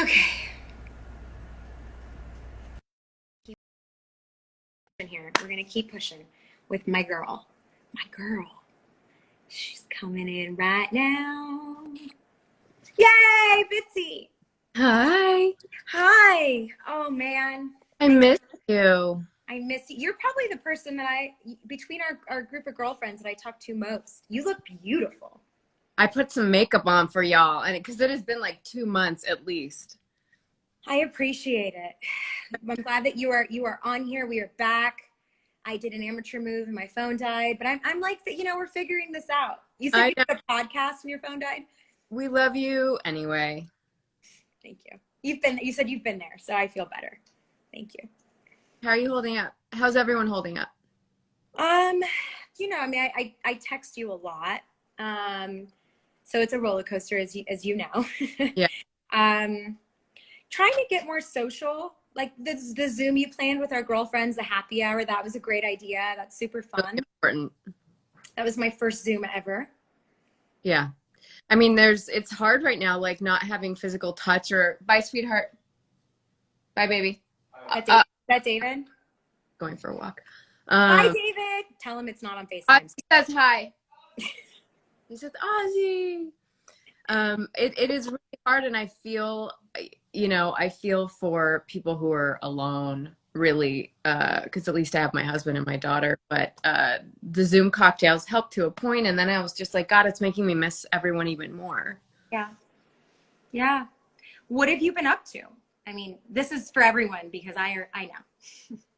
Okay. Keep pushing here. We're gonna keep pushing with my girl. My girl. She's coming in right now. Yay, Bitsy! Hi, Hi. Oh man. I Thanks. miss you. I miss you. You're probably the person that between our group of girlfriends that I talk to most. You look beautiful. I put some makeup on for y'all, and because it has been like 2 months at least. I appreciate it. I'm glad that you are on here. We are back. I did an amateur move and my phone died, but I'm like that. We're figuring this out. You said I you know did a podcast when your phone died. we love you anyway. Thank you. You said you've been there, so I feel better. Thank you. How are you holding up? How's everyone holding up? Um, I mean, I text you a lot. Um, so it's a roller coaster, as you know. Yeah, um, Trying to get more social. Like the Zoom you planned with our girlfriends, the happy hour. That was a great idea. That's super really fun. important. That was my first Zoom ever. Yeah, I mean, it's hard right now, like not having physical touch or bye, sweetheart. Bye, baby. That David. Going for a walk. Hi, Um, David. Tell him it's not on Ozzy FaceTime. says hi. He says Ozzy. It is really hard, and I feel for people who are alone, really, because at least I have my husband and my daughter. But the Zoom cocktails helped to a point, and then I was just like, God, it's making me miss everyone even more. Yeah. Yeah. What have you been up to? I mean, this is for everyone because I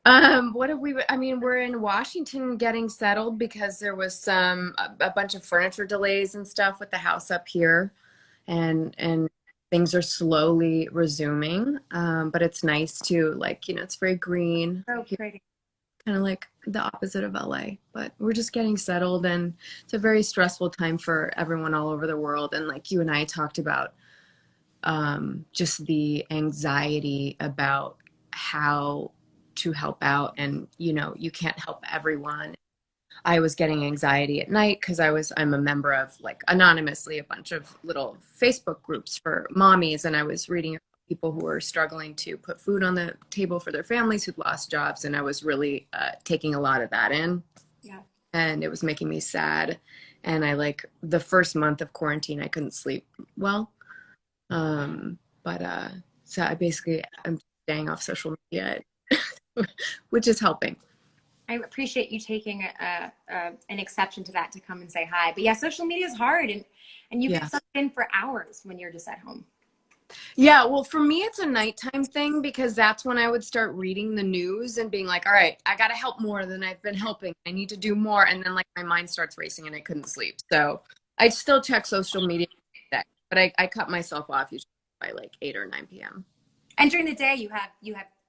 know. What have we? I mean, we're in Washington getting settled because there was a bunch of furniture delays and stuff with the house up here, and things are slowly resuming. But it's nice to like, it's very green, So pretty. kind of like the opposite of LA. But we're just getting settled, and it's a very stressful time for everyone all over the world. And like you and I talked about, just the anxiety about how to help out, and you can't help everyone. I was getting anxiety at night because I'm a member of, like, anonymously, a bunch of little Facebook groups for mommies, and I was reading about people who are struggling to put food on the table for their families who'd lost jobs, and I was really taking a lot of that in, Yeah. and it was making me sad. And I, like, the first month of quarantine, I couldn't sleep well. But so I'm staying off social media, which is helping. I appreciate you taking an exception to that to come and say hi. But yeah, social media is hard, and you get Yeah. sucked in for hours when you're just at home. Yeah, well, for me, it's a nighttime thing because that's when I would start reading the news and being like, all right, I got to help more than I've been helping. I need to do more. And then, like, my mind starts racing and I couldn't sleep. So I still check social media, but I cut myself off usually by like 8 or 9 p.m. And during the day, you have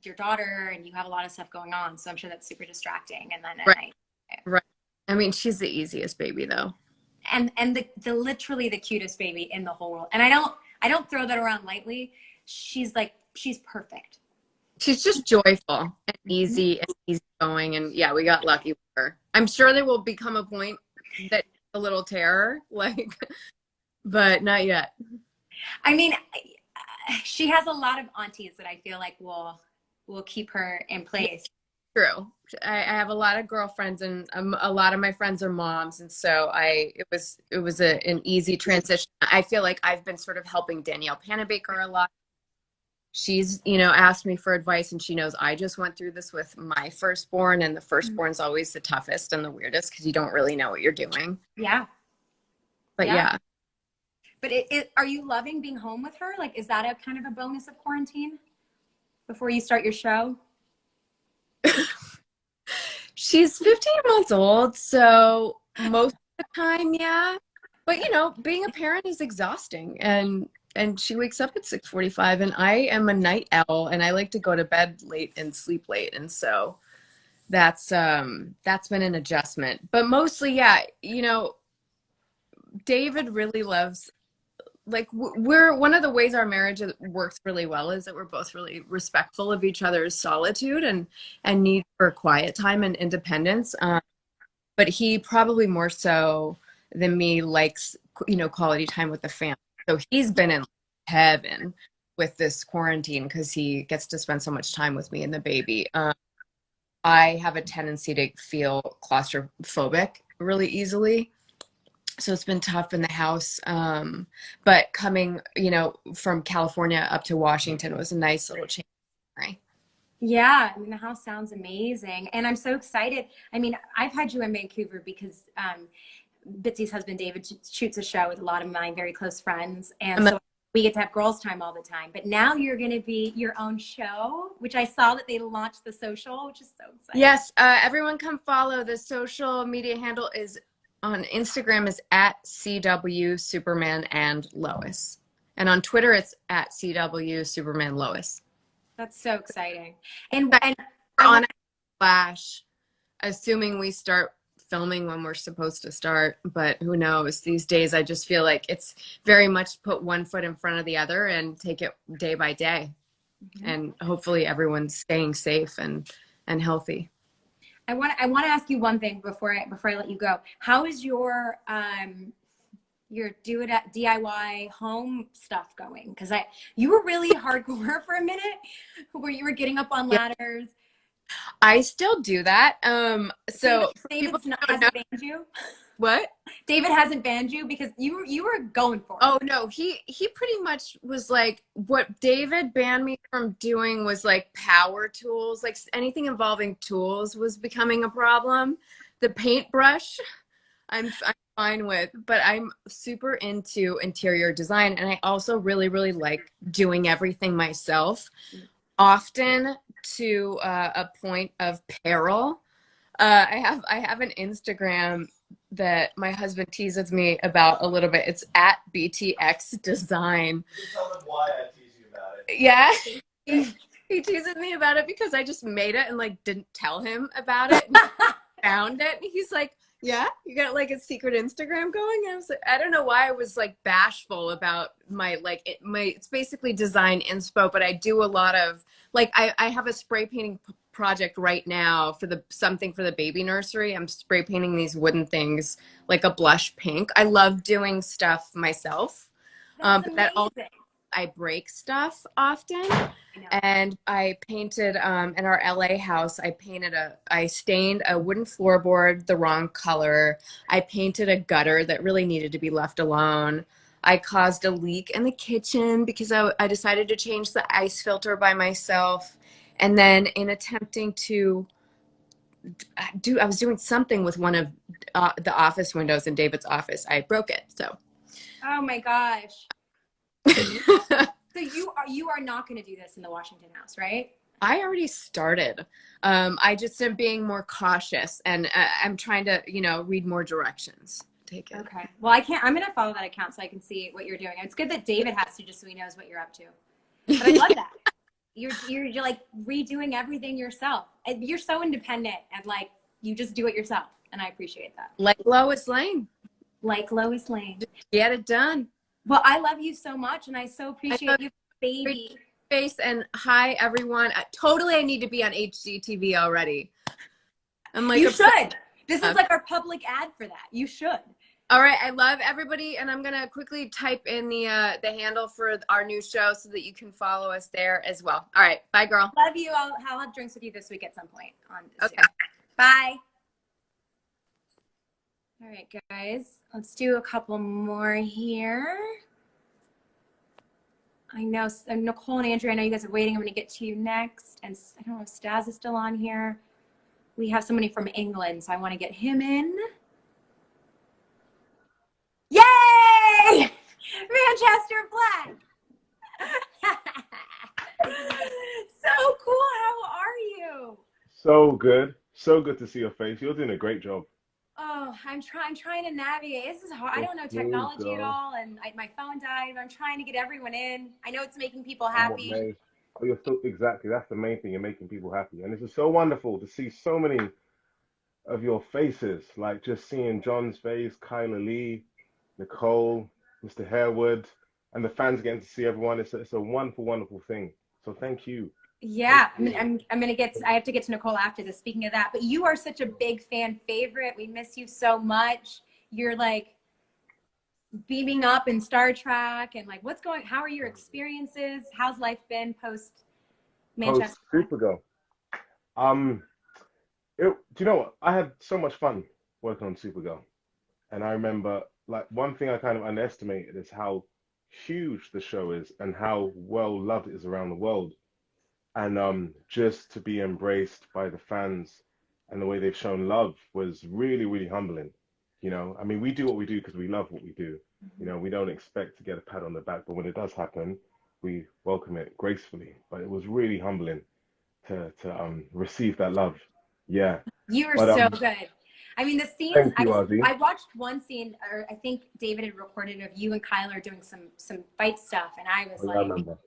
your daughter and you have a lot of stuff going on. So I'm sure that's super distracting. And then at Right, night, right. I mean, she's the easiest baby, though. and the literally the cutest baby in the whole world. And I don't throw that around lightly. She's perfect. She's just joyful and Mhm. easy going, and yeah, we got lucky with her. I'm sure there will become a point that a little terror, like, but not yet. I mean, she has a lot of aunties that I feel like will keep her in Yeah, place. true. I have a lot of girlfriends, and a lot of my friends are moms, and so it was an easy transition. I feel like I've been sort of helping Danielle Panabaker a lot. She's, asked me for advice, and she knows I just went through this with my firstborn, and the firstborn's always the toughest and the weirdest because you don't really know what you're doing. Yeah, But yeah. yeah. But are you loving being home with her? Like, is that a kind of a bonus of quarantine before you start your show? She's 15 months old, so most of the time, yeah. But being a parent is exhausting, and she wakes up at 6:45, and I am a night owl, and I like to go to bed late and sleep late, and so that's been an adjustment. But mostly, yeah, David really loves, like, we're one of the ways our marriage works really well is that we're both really respectful of each other's solitude and need for quiet time and independence. But he probably more so than me likes, quality time with the family. So he's been in heaven with this quarantine because he gets to spend so much time with me and the baby. I have a tendency to feel claustrophobic really easily. So it's been tough in the house. But coming, from California up to Washington was a nice little change. Right? Yeah, I mean, the house sounds amazing. And I'm so excited. I mean, I've had you in Vancouver because Bitsy's husband, David, shoots a show with a lot of my very close friends. And so we get to have girls' time all the time. But now you're going to be your own show, which I saw that they launched the social, which is so exciting. Yes, everyone come follow. The social media handle is on Instagram is at CW Superman and Lois. And on Twitter, it's at CW Superman Lois. That's so exciting. And on Flash, assuming we start filming when we're supposed to start, but who knows? These days, I just feel like it's very much put one foot in front of the other and take it day by day. Mm-hmm. And hopefully everyone's staying safe and healthy. I want to ask you one thing before I let you go. How is your do it at DIY home stuff going? Because you were really hardcore for a minute where you were getting up on ladders. I still do that. So David hasn't banned you? What? David hasn't banned you because you were going for it. Oh no, he pretty much was like, what David banned me from doing was like power tools, like anything involving tools was becoming a problem. The paintbrush, I'm fine with, but I'm super into interior design, and I also really, really like doing everything myself, often to a point of peril. I have an Instagram that my husband teases me about a little bit. It's at BTX Design. You tell him why I tease you about it. Yeah, he teases me about it because I just made it and like didn't tell him about it. And found it. And he's like, "Yeah, you got like a secret Instagram going?" And I was like, I don't know why I was like bashful about my it's basically design inspo, but I do a lot of like I have a spray painting project right now for something for the baby nursery. I'm spray painting these wooden things like a blush pink. I love doing stuff myself. But that also I break stuff often. And I painted in our LA house, I stained a wooden floorboard the wrong color. I painted a gutter that really needed to be left alone. I caused a leak in the kitchen because I decided to change the ice filter by myself. And then in attempting to I was doing something with one of the office windows in David's office. I broke it. So. Oh my gosh. So you are not going to do this in the Washington house, right? I already started. I just am being more cautious, and I'm trying to, read more directions. Take it. Okay. Well, I'm going to follow that account so I can see what you're doing. It's good that David has to just so he knows what you're up to. But I love that. You're like redoing everything yourself. And you're so independent and like you just do it yourself, and I appreciate that. Like Lois Lane. Like Lois Lane. Get it done. Well, I love you so much, and I so appreciate you, baby. Face and hi everyone. I need to be on HGTV already. I'm like, you should. This is like our public ad for that. You should. All right, I love everybody, and I'm gonna quickly type in the handle for our new show so that you can follow us there as well. All right, bye, girl. Love you. I'll have drinks with you this week at some point. Okay. Bye. All right, guys. Let's do a couple more here. I know Nicole and Andrea, I know you guys are waiting. I'm going to get to you next. And I don't know if Stas is still on here. We have somebody from England, so I want to get him in. Yay! Manchester flag. So cool. How are you? So good. So good to see your face. You're doing a great job. Oh, I'm trying to navigate. This is hard. I don't know technology at all, and my phone died. I'm trying to get everyone in. I know it's making people happy. Oh, you're so exactly. That's the main thing. You're making people happy, and this is so wonderful to see so many of your faces. Like just seeing John's face, Kyla Lee, Nicole, Mr. Harewood, and the fans getting to see everyone. It's a wonderful, wonderful thing. So thank you. Yeah, I'm gonna I have to get to Nicole after this. Speaking of that, but you are such a big fan favorite. We miss you so much. You're like beaming up in Star Trek and like how are your experiences? How's life been post Post Manchester? Supergirl. Um, do you know what? I had so much fun working on Supergirl. And I remember, like, one thing I kind of underestimated is how huge the show is and how well loved it is around the world. And just to be embraced by the fans and the way they've shown love was really, really humbling. I mean, we do what we do because we love what we do. We don't expect to get a pat on the back, but when it does happen, we welcome it gracefully. But it was really humbling to receive that love. Yeah. You were But so good. I mean, the scenes thank you, Ozzy. I watched one scene, or I think David had recorded of you and Kyler doing some fight stuff, and I was Oh, yeah, I like, remember.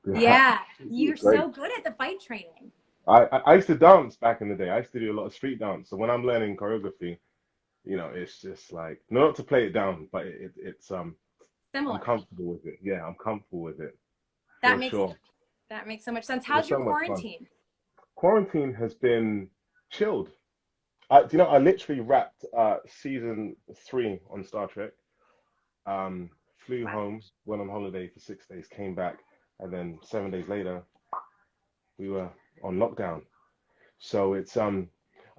Yeah, yeah, it was you're great. so good at the fight training. I used to dance back in the day. I used to do a lot of street dance. So when I'm learning choreography, it's just like not to play it down, but it's I'm Similar. comfortable with it. Yeah, I'm comfortable with it That for makes sure. that makes so much sense. It was How's your so much fun. quarantine? Quarantine has been chilled. I literally wrapped season 3 on Star Trek. Flew Wow. home, went on holiday for 6 days, came back, and then 7 days later we were on lockdown. So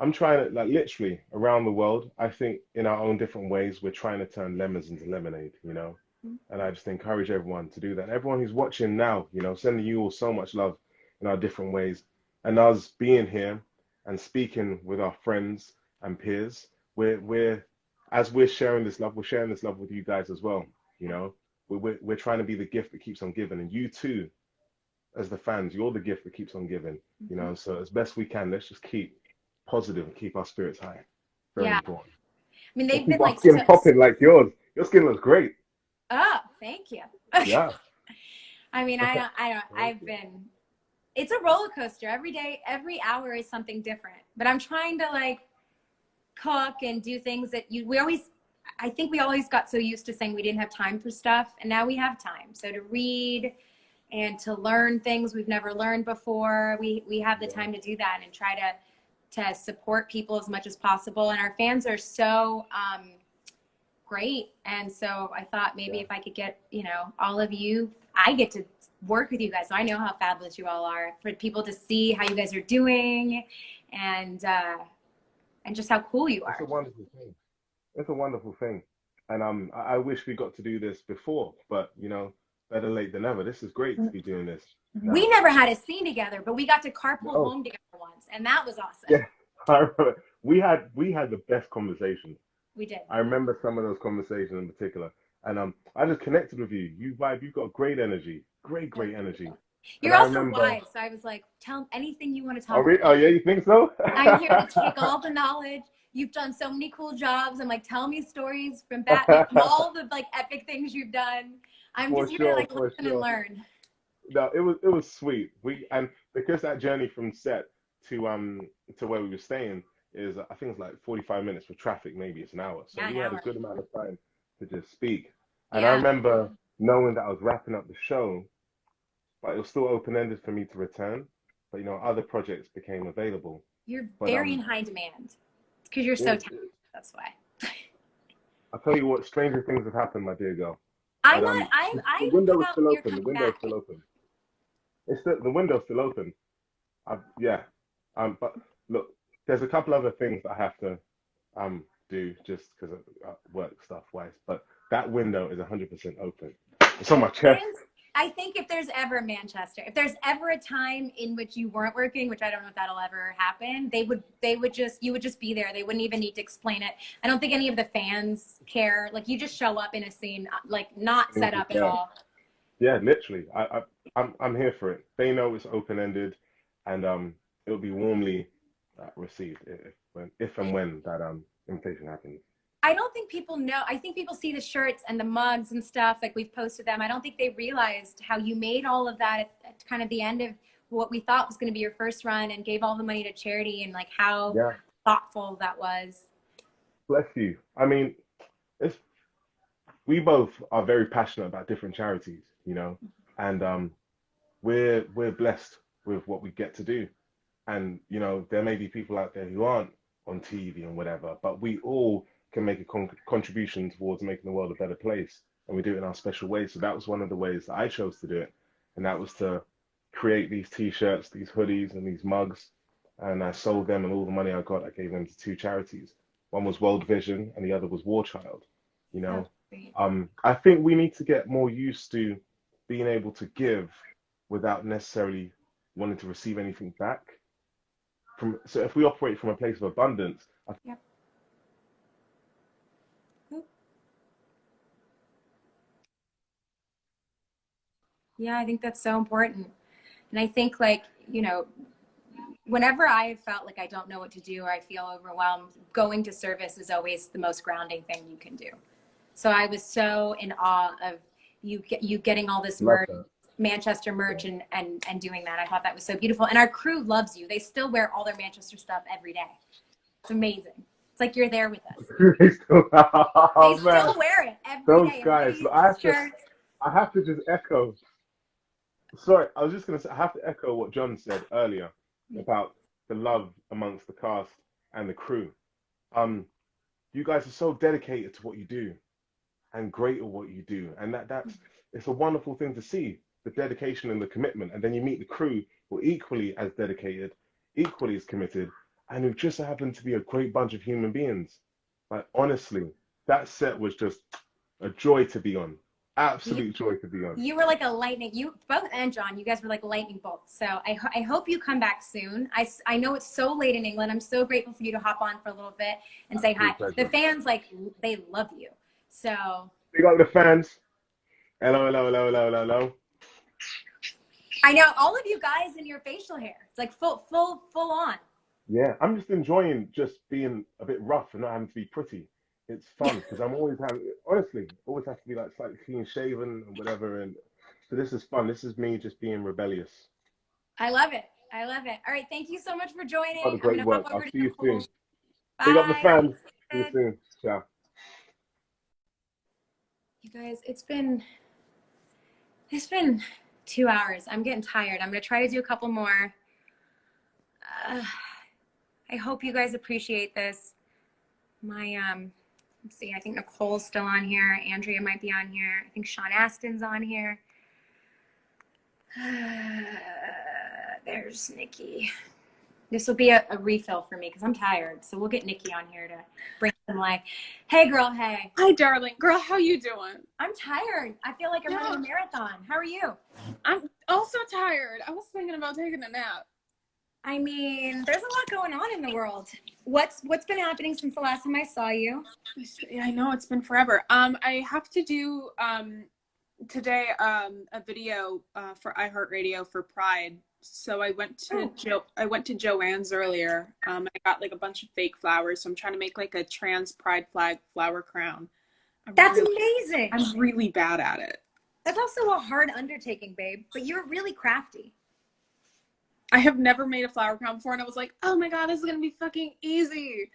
I'm trying to, like, literally around the world. I think in our own different ways, we're trying to turn lemons into lemonade. And I just encourage everyone to do that. Everyone who's watching now, sending you all so much love in our different ways. And us being here and speaking with our friends and peers, as we're sharing this love, we're sharing this love with you guys as well. You know, we're trying to be the gift that keeps on giving, and you too, as the fans, you're the gift that keeps on giving. So as best we can, let's just keep positive and keep our spirits high. Very Yeah. important. I mean, And they've keep been our like skin popping like yours. Your skin looks great. oh, thank you. Yeah. I mean, I've been, it's a roller coaster. Every day, every hour is something different. But I'm trying to like cook and do things that I think we always got so used to saying we didn't have time for stuff. And now we have time. So to read and to learn things we've never learned before, we have the time to do that and try to support people as much as possible. And our fans are so great. And so I thought maybe if I could get, all of you, I get to work with you guys. So I know how fabulous you all are, for people to see how you guys are doing and just how cool you It's a are. wonderful thing. It's a wonderful thing. And I wish we got to do this before, but better late than never. This is great to be doing this We now. never had a scene together, but we got to carpool No. home together once. And that was awesome. Yeah. I remember we had the best conversations. We did. I remember some of those conversations in particular. And I just connected with you. You vibe, you've got great energy. Great energy. And You're I also remember wise. So I was like, tell anything you want to Oh, talk about. oh yeah, you think so? I'm here to take all the knowledge. You've done so many cool jobs. I'm like, tell me stories from Batman, from all the like epic things you've done. I'm For just here to sure, like for listen and sure. learn. No, it was sweet. And because that journey from set to where we were staying is, I think it's like 45 minutes with traffic, maybe it's an hour. So Yeah, an we had a hour. good amount of time to just speak. And I Yeah. remember knowing that I was wrapping up the show, but it was still open-ended for me to return. But other projects became available. You're But very in high demand because you're so talented. That's why. I'll tell you what, stranger things have happened, my dear girl. I'm But not, the I window put is out still you're open. The coming window is back. still open. The window's still open. Yeah. But look, there's a couple other things that I have to do just because of work stuff wise. But that window is 100% open. It's on my chest. And I think if there's ever Manchester, if there's ever a time in which you weren't working, which I don't know if that'll ever happen, you would just be there. They wouldn't even need to explain it. I don't think any of the fans care. Like you just show up in a scene, like not set up at 100%. all. Yeah, literally. I'm here for it. They know it's open ended, and it'll be warmly received if and when that invitation happens. I don't think people know. I think people see the shirts and the mugs and stuff, like we've posted them. I don't think they realized how you made all of that at kind of the end of what we thought was going to be your first run and gave all the money to charity, and like how Yeah, thoughtful that was. bless you. I mean, it's we both are very passionate about different charities, and we're blessed with what we get to do. And there may be people out there who aren't on TV and whatever, but we all can make a contribution towards making the world a better place, and we do it in our special ways. So that was one of the ways that I chose to do it, and that was to create these t-shirts, these hoodies, and these mugs, and I sold them, and all the money I got, I gave them to two charities. One was World Vision, and the other was War Child. You Oh, know, great. I think we need to get more used to being able to give without necessarily wanting to receive anything back. So if we operate from a place of abundance, Yep. Oop. Yeah, I think that's so important. And I think, like, you know, whenever I felt like I don't know what to do or I feel overwhelmed, going to service is always the most grounding thing you can do. So I was so in awe of you getting all this love merch, that. Manchester merch, and doing that. I thought that was so beautiful. And our crew loves you. They still wear all their Manchester stuff every day. It's amazing. It's like you're there with us. They Oh man, still wear it every those day. guys. Hoodies, shirts. I have to just echo. Sorry, I was just gonna say, I have to echo what John said earlier about the love amongst the cast and the crew. Um, you guys are so dedicated to what you do and great at what you do, and that's it's a wonderful thing to see the dedication and the commitment. And then you meet the crew who are equally as dedicated, equally as committed, and who just happen to be a great bunch of human beings. Like honestly, that set was just a joy to be on, You absolute joy to be on. you were like a lightning. You both and John, you guys were like lightning bolts. So I hope you come back soon. I know it's so late in England. I'm so grateful for you to hop on for a little bit and say hi. Absolute The pleasure. fans, like, they love you. So Big up the fans. Hello, hello, hello, hello, hello, hello. I know all of you guys in your facial hair. It's like full on. Yeah, I'm just enjoying just being a bit rough and not having to be pretty. It's fun because I'm always having, honestly, always have to be like slightly clean shaven and whatever. And so this is fun. This is me just being rebellious. I love it. I love it. All right. Thank you so much for Keep up the joining. I'm great going to hop work. I'll over to see you Nicole. soon. Big up the Bye. fans. See you soon. Ciao. You guys, it's been 2 hours. I'm getting tired. I'm going to try to do a couple more. Uh, I hope you guys appreciate this. Let's see, I think Nicole's still on here. Andrea might be on here. I think Sean Astin's on here. There's Nikki. This will be a refill for me because I'm tired. So we'll get Nikki on here to bring some life. Hey, girl. Hey. Hi, darling. Girl, how you doing? I'm tired. I feel like I'm running a marathon. How are you? I'm also tired. I was thinking about taking a nap. I mean, there's a lot going on in the world. What's been happening since the last time I saw you? Yeah, I know it's been forever. I have to do today a video for iHeartRadio for Pride. So I went to Joann's earlier. I got like a bunch of fake flowers. So I'm trying to make like a trans pride flag flower crown. That's amazing. I'm really bad at it. That's also a hard undertaking, babe, but you're really crafty. I have never made a flower crown before, and I was like, oh my god, this is gonna be fucking easy.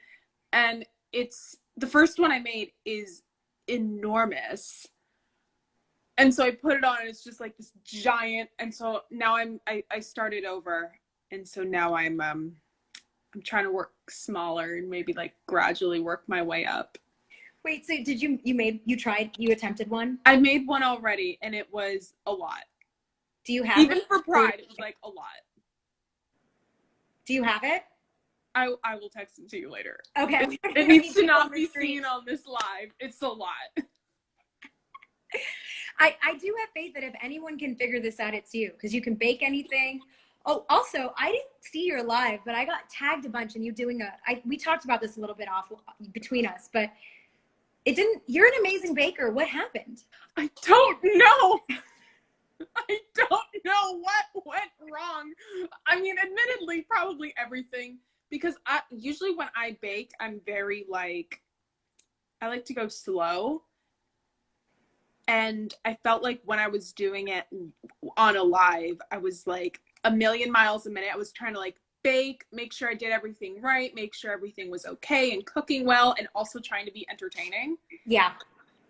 And it's the first one I made is enormous. And so I put it on and it's just like this giant, and so now I started over, and so now I'm trying to work smaller and maybe like gradually work my way up. Wait, so did you attempted one? I made one already and it was a lot. Do you have Even it? for Pride, it was like a lot. Do you have it? I will text it to you later. Okay. It needs to not be seen on this live. It's a lot. I do have faith that if anyone can figure this out, it's you, because you can bake anything. Oh, also, I didn't see your live, but I got tagged a bunch and you doing we talked about this a little bit off between us, but you're an amazing baker. What happened? I don't know. I don't know what went wrong. I mean, admittedly, probably everything, because usually when I bake, I'm very I like to go slow. And I felt like when I was doing it on a live, I was like a million miles a minute. I was trying to bake, make sure I did everything right, make sure everything was okay and cooking well, and also trying to be entertaining. Yeah.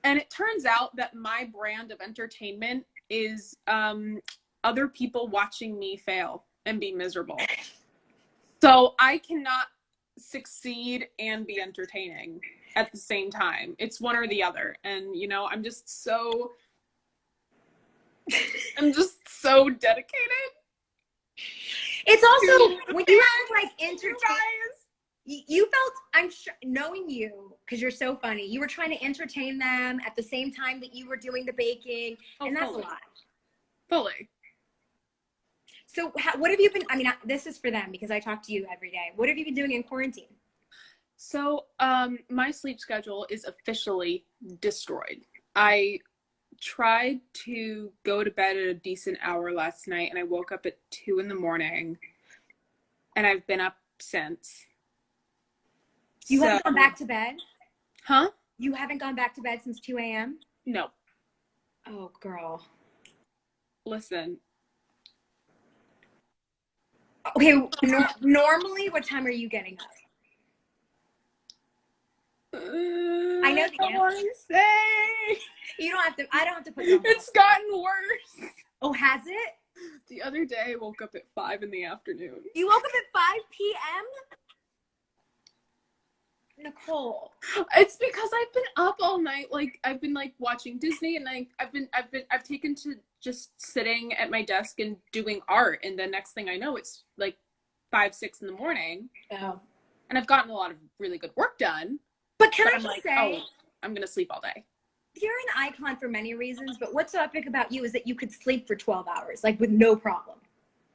And it turns out that my brand of entertainment is other people watching me fail and be miserable. So I cannot succeed and be entertaining. at the same time. It's one or the other. And, you know, I'm just so dedicated. It's also when you have to like You entertain. guys. You felt, I'm sure, knowing you, because you're so funny, you were trying to entertain them at the same time that you were doing the baking, and that's fully. a lot. Fully. So what have you been, I mean, this is for them because I talk to you every day. What have you been doing in quarantine? So, my sleep schedule is officially destroyed. I tried to go to bed at a decent hour last night, and I woke up at 2 a.m, and I've been up since. You haven't gone back to bed? Huh? You haven't gone back to bed since 2 a.m.? No. Oh, girl. Listen. Okay, normally, what time are you getting up? I know the I answer. want to say. You don't have to, I don't have to put you on. It's gotten worse. Oh, has it? The other day, I woke up at 5 p.m. You woke up at 5 p.m.? Nicole. It's because I've been up all night. Like, I've been like watching Disney, and I've taken to just sitting at my desk and doing art. And the next thing I know, it's like 5, 6 in the morning. Oh. And I've gotten a lot of really good work done. But can I I'm just like, say, oh, I'm gonna sleep all day. you're an icon for many reasons, but what's so epic about you is that you could sleep for 12 hours, like with no problem.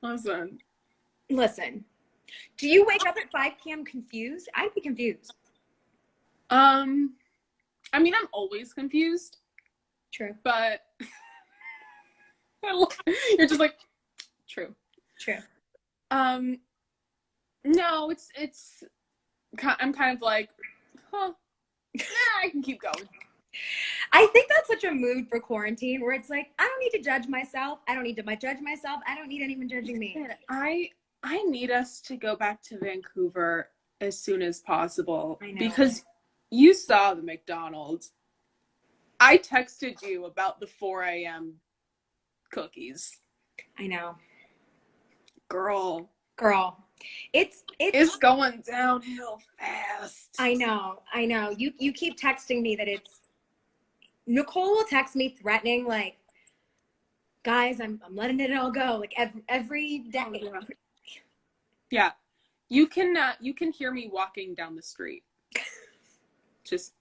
Listen, do you wake up at 5 p.m. confused? I'd be confused. I mean, I'm always confused, True. but you're just like, true. No, it's I'm kind of like, huh, I can keep going. I think that's such a mood for quarantine where it's like, I don't need to judge myself. I don't need to judge myself. I don't need anyone judging me. I need us to go back to Vancouver as soon as possible. I know. Because you saw the McDonald's. I texted you about the 4 a.m. cookies. I know. Girl. It's going downhill fast. I know. You keep texting me that it's, Nicole will text me threatening, like, guys, I'm letting it all go, like every day. Oh, yeah. You can hear me walking down the street. Just.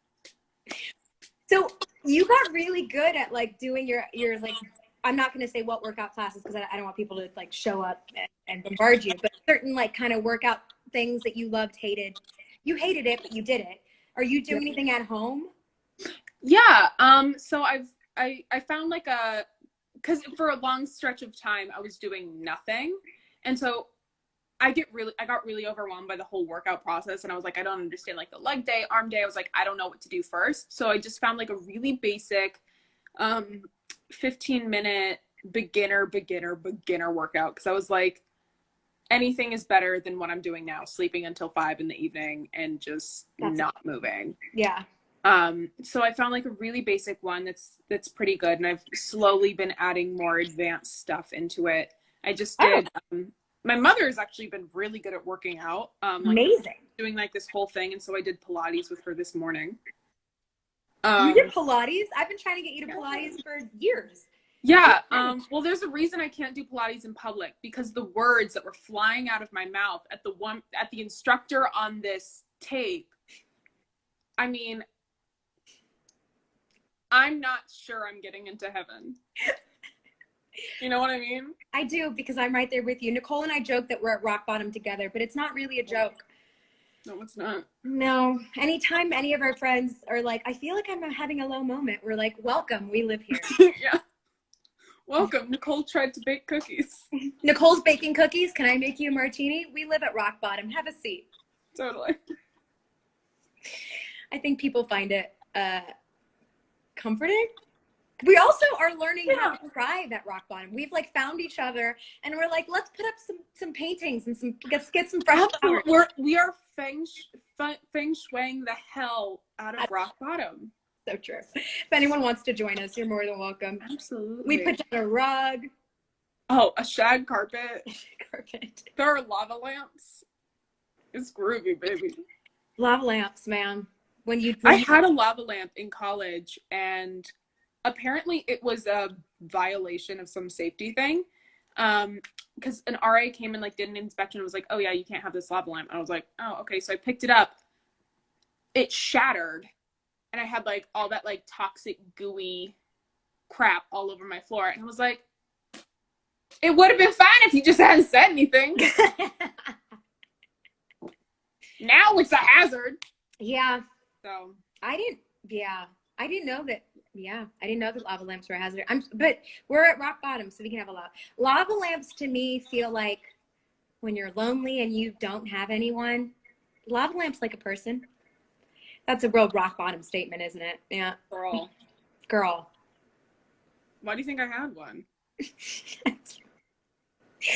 So you got really good at like doing your like, I'm not going to say what workout classes because I don't want people to like show up and bombard you, but certain like kind of workout things that you loved, hated. You hated it, but you did it. Are you doing anything at home? Yeah. So I found like because for a long stretch of time I was doing nothing, and so I got really overwhelmed by the whole workout process, and I was like, I don't understand like the leg day, arm day. I was like, I don't know what to do first. So I just found like a really basic 15-minute beginner workout, because I was like, anything is better than what I'm doing now, sleeping until 5 p.m. and just not moving. Yeah. So I found like a really basic one that's pretty good, and I've slowly been adding more advanced stuff into it. I just did my mother has actually been really good at working out. Amazing. Doing like this whole thing, and so I did Pilates with her this morning. You did Pilates? I've been trying to get you to Pilates for years. Yeah. Well, there's a reason I can't do Pilates in public, because the words that were flying out of my mouth at the instructor on this tape, I mean, I'm not sure I'm getting into heaven. You know what I mean? I do, because I'm right there with you. Nicole and I joke that we're at rock bottom together, but it's not really a joke. No, it's not. No. Anytime any of our friends are like, I feel like I'm having a low moment, we're like, welcome, we live here. Yeah. Welcome. Nicole tried to bake cookies. Nicole's baking cookies. Can I make you a martini? We live at rock bottom. Have a seat. Totally. I think people find it comforting. We also are learning how to thrive at rock bottom. We've like found each other, and we're like, let's put up some paintings and let's get some fresh flowers. We are feng shuiing the hell out of rock bottom. So true. If anyone wants to join us, you're more than welcome. Absolutely. We put down a rug. Oh, a shag carpet. Carpet. There are lava lamps. It's groovy, baby. Lava lamps, man. I had a lava lamp in college, and apparently it was a violation of some safety thing. Because an RA came and like did an inspection and was like, oh yeah, you can't have this lava lamp. And I was like, oh, okay. So I picked it up. It shattered, and I had like all that like toxic gooey crap all over my floor. And I was like, it would have been fine if you just hadn't said anything. Now it's a hazard. Yeah. So I didn't know that. Yeah, I didn't know that lava lamps were a hazard. But we're at rock bottom, so we can have a lot. Lava lamps to me feel like when you're lonely and you don't have anyone. Lava lamps like a person. That's a real rock bottom statement, isn't it? Yeah. Girl. Why do you think I had one?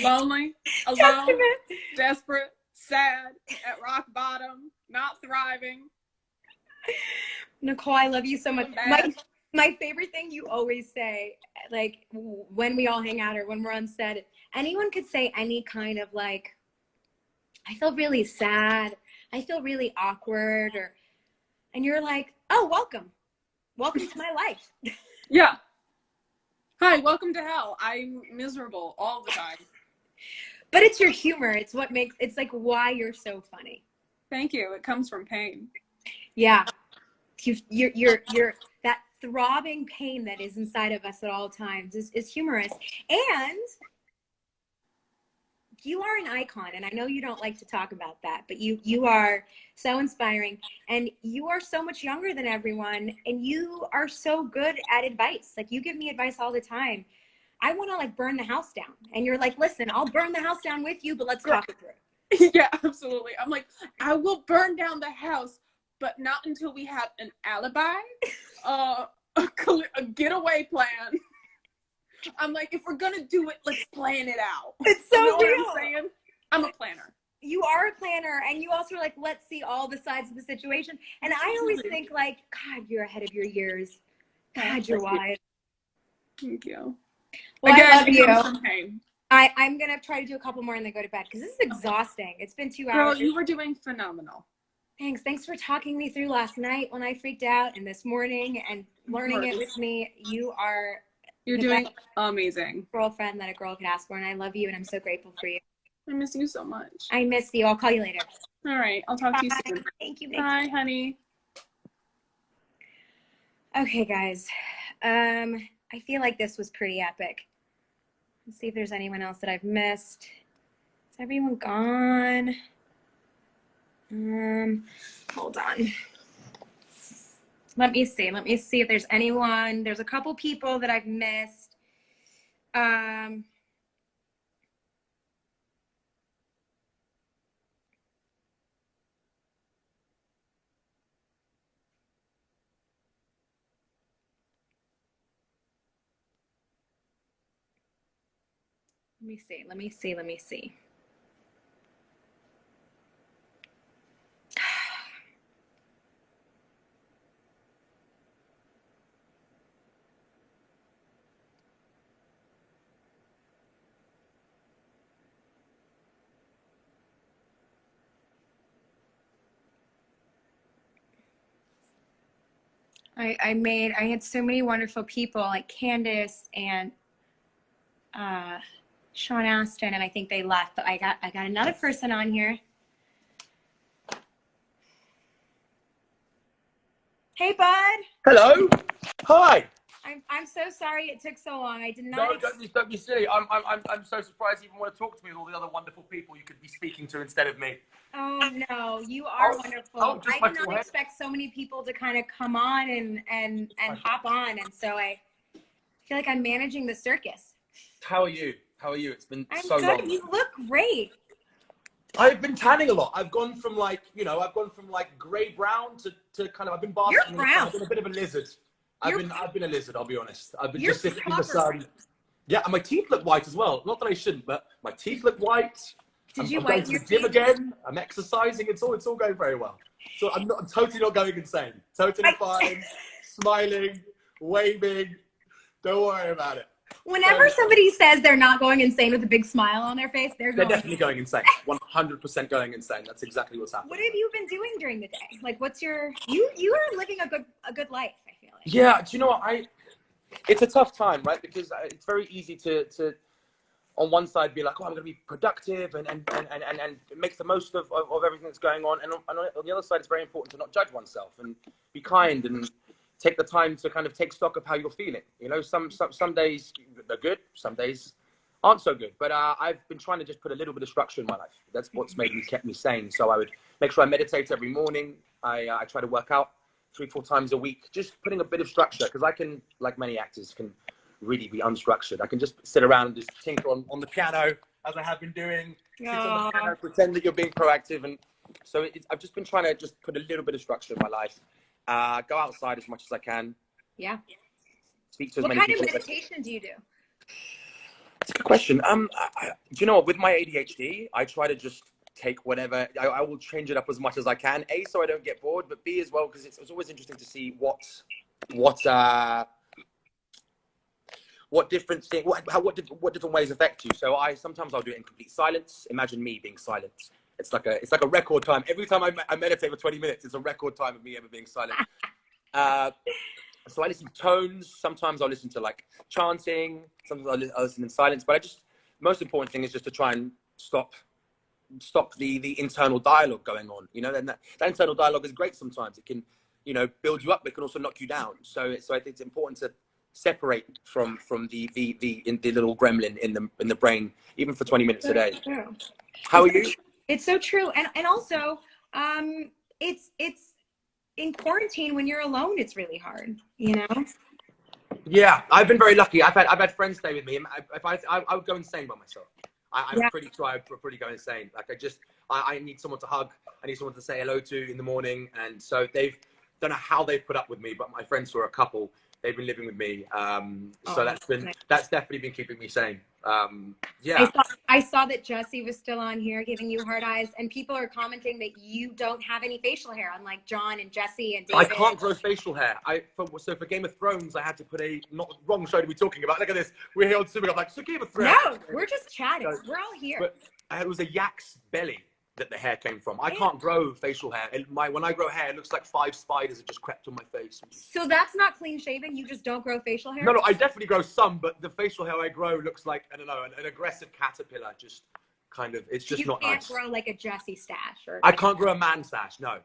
Lonely, alone, desperate, sad, at rock bottom, not thriving. Nicole, I love you so much. My favorite thing you always say, like when we all hang out or when we're on set, anyone could say any kind of like, I feel really sad, I feel really awkward, and you're like, oh, welcome to my life. Yeah. Hi, welcome to hell. I'm miserable all the time. But it's your humor. It's what makes, it's like why you're so funny. Thank you. It comes from pain. Yeah. You're that throbbing pain that is inside of us at all times is humorous. And you are an icon, and I know you don't like to talk about that, but you are so inspiring, and you are so much younger than everyone, and you are so good at advice. Like, you give me advice all the time. I want to like burn the house down, and you're like, listen, I'll burn the house down with you, but let's talk it through. Yeah, absolutely. I'm like, I will burn down the house, but not until we have an alibi, a getaway plan. I'm like, if we're gonna do it, let's plan it out. It's so you know real. What I'm saying? I'm a planner. You are a planner, and you also are like, let's see all the sides of the situation. And I always think like, God, you're ahead of your years. God, you're wise. Thank you. Well, again, I love you. Pain. I'm gonna try to do a couple more and then go to bed because this is exhausting. It's been 2 hours. Girl, you were doing phenomenal. Thanks for talking me through last night when I freaked out, and this morning, and learning it with me. You're doing amazing. Girlfriend that a girl could ask for, and I love you, and I'm so grateful for you. I miss you so much. I miss you. I'll call you later. All right, I'll talk to you soon. Thank you. Bye, honey. Okay, guys. I feel like this was pretty epic. Let's see if there's anyone else that I've missed. Is everyone gone? Hold on. Let me see if there's anyone. There's a couple people that I've missed. Let me see. I had so many wonderful people like Candace and Sean Astin, and I think they left, but I got another person on here. Hey, bud. Hello. Hi. I'm so sorry it took so long. I did not. No, don't be silly. I'm so surprised you even want to talk to me with all the other wonderful people you could be speaking to instead of me. Oh no, you are wonderful. I did not expect so many people to kind of come on and hop on, and so I feel like I'm managing the circus. How are you? It's been so good. long. You look great. I've been tanning a lot. I've gone from like grey brown to kind of. I've been basking. You're brown. I've been a bit of a lizard. I've been a lizard. I'll be honest. I've been You're just sitting in the sun. Yeah, and my teeth look white as well. Not that I shouldn't, but my teeth look white. I'm going to the gym again. I'm exercising. It's all going very well. So I'm totally not going insane. Totally fine. Smiling, waving. Don't worry about it. Whenever somebody says they're not going insane with a big smile on their face, they're definitely going insane. 100% going insane. That's exactly what's happening. What have you been doing during the day? Like, what's your you are living a good life, I feel like. Yeah, do you know what? It's a tough time, right? Because it's very easy to on one side be like, oh, I'm going to be productive and make the most of everything that's going on. And on the other side, it's very important to not judge oneself and be kind and take the time to kind of take stock of how you're feeling. You know, some days they're good, some days aren't so good. But I've been trying to just put a little bit of structure in my life. That's what's kept me sane. So I would make sure I meditate every morning. I try to work out 3-4 times a week, just putting a bit of structure, because I can, like many actors, can really be unstructured. I can just sit around and just tinker on the piano, as I have been doing, sit on the piano, pretend that you're being proactive. And so I've just been trying to just put a little bit of structure in my life, go outside as much as I can. Yeah. Speak to as many people. What kind of meditation do you do? That's a good question. Do you know what? With my ADHD, I try to just take whatever. I will change it up as much as I can. A, so I don't get bored, but B as well, because it's always interesting to see what different thing, what different ways affect you. So sometimes I'll do it in complete silence. Imagine me being silent. It's like a record time. Every time I meditate for 20 minutes, it's a record time of me ever being silent. So I listen to tones. Sometimes I'll listen to like chanting. Sometimes I'll listen in silence. But most important thing is just to try and stop the internal dialogue going on. You know, then that internal dialogue is great sometimes. It can, you know, build you up, but it can also knock you down. So I think it's important to separate from the little gremlin in the brain, even for 20 minutes a day. How are you? It's so true. And also, it's in quarantine when you're alone, it's really hard, you know? Yeah, I've been very lucky. I've had friends stay with me. I would go insane by myself. I'm pretty sure I would pretty go insane. Like I need someone to hug. I need someone to say hello to in the morning. And so don't know how they've put up with me, but my friends who are a couple, they've been living with me. So that's definitely been keeping me sane. Yeah. I saw that Jesse was still on here giving you hard eyes, and people are commenting that you don't have any facial hair, unlike John and Jesse and David. I can't grow facial hair. So for Game of Thrones, I had to put not wrong show to be talking about. Look at this. We're here on Super. I'm like, so Game of Thrones. No, we're just chatting. We're all here. But it was a yak's belly that the hair came from. I can't grow facial hair. When I grow hair, it looks like 5 spiders have just crept on my face. So that's not clean shaven? You just don't grow facial hair? No, I definitely grow some, but the facial hair I grow looks like, I don't know, an aggressive caterpillar. Just kind of, it's just not nice. You can't grow like a Jesse stash? I can't grow a man stash, no.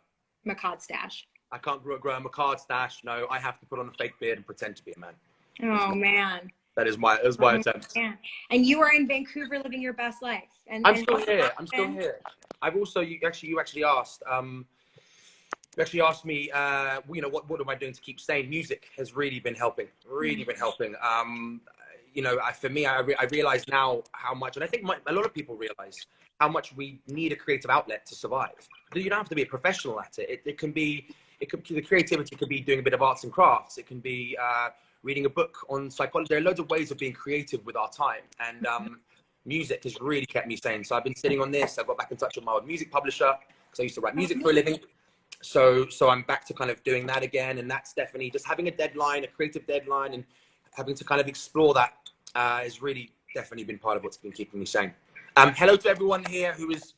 Macad stash? I can't grow a Macad stash, no. I have to put on a fake beard and pretend to be a man. Oh, man. That is my attempt. Yeah. And you are in Vancouver living your best life. I'm still here. I've also, you actually asked, you actually asked me, you know, what am I doing to keep sane? Music has really been helping, you know, for me, I realize now how much, and I think a lot of people realize how much we need a creative outlet to survive. You don't have to be a professional at it. The creativity could be doing a bit of arts and crafts. It can be reading a book on psychology. There are loads of ways of being creative with our time. And music has really kept me sane. So I've been sitting on this. I got back in touch with my old music publisher because I used to write music for a living. So I'm back to kind of doing that again. And that's definitely just having a deadline, a creative deadline, and having to kind of explore that has really definitely been part of what's been keeping me sane. Hello to everyone here who is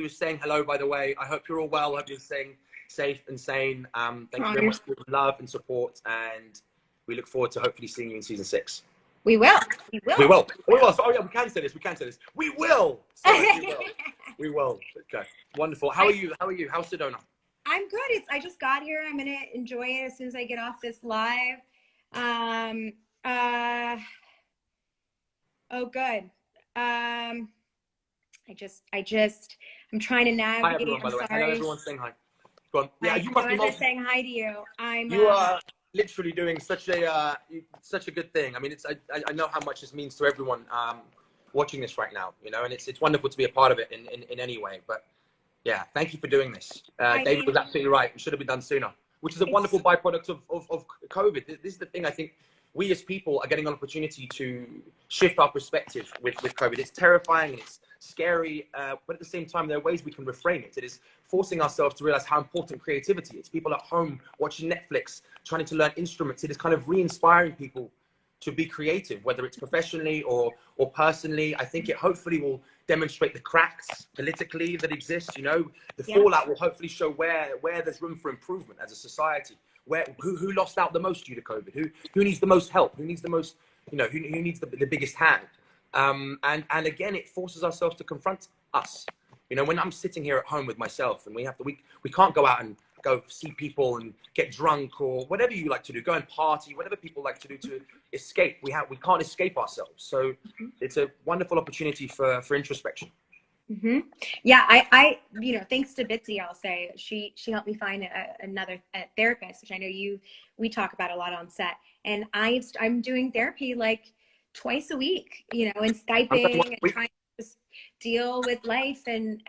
saying hello, by the way. I hope you're all well. I hope you're staying safe and sane. Thank you very much for your love and support. And we look forward to hopefully seeing you in season 6. We will. So, we can say this. We will. Sorry, we will. Okay. Wonderful. How are you? How's Sedona? I'm good. I just got here. I'm gonna enjoy it as soon as I get off this live. Oh, good. I'm trying to navigate. Hi everyone, by the way. Hello everyone, saying hi. Go on. Yeah, you must be saying hi to you. You are literally doing such a good thing. I mean, I know how much this means to everyone watching this right now, you know, and it's wonderful to be a part of it in any way. But yeah, thank you for doing this. David was absolutely right. It should have been done sooner, which is a wonderful byproduct of COVID. This is the thing. I think we as people are getting an opportunity to shift our perspective with COVID. It's terrifying and it's scary, but at the same time, there are ways we can reframe it. It is forcing ourselves to realize how important creativity is. People at home watching Netflix, trying to learn instruments. It is kind of re-inspiring people to be creative, whether it's professionally or personally. I think it hopefully will demonstrate the cracks politically that exist. You know, the fallout will hopefully show where there's room for improvement as a society. Who lost out the most due to COVID? Who needs the most help? Who needs the most, you know, who needs the biggest hand? And again, it forces ourselves to confront us. You know, when I'm sitting here at home with myself and we can't go out and go see people and get drunk or whatever you like to do, go and party, whatever people like to do to escape. We can't escape ourselves. So it's a wonderful opportunity for introspection. Mm-hmm. Yeah, I you know, thanks to Bitsy, I'll say she helped me find another therapist, which I know we talk about a lot on set. And I'm doing therapy like twice a week, you know, and Skyping and trying to just deal with life and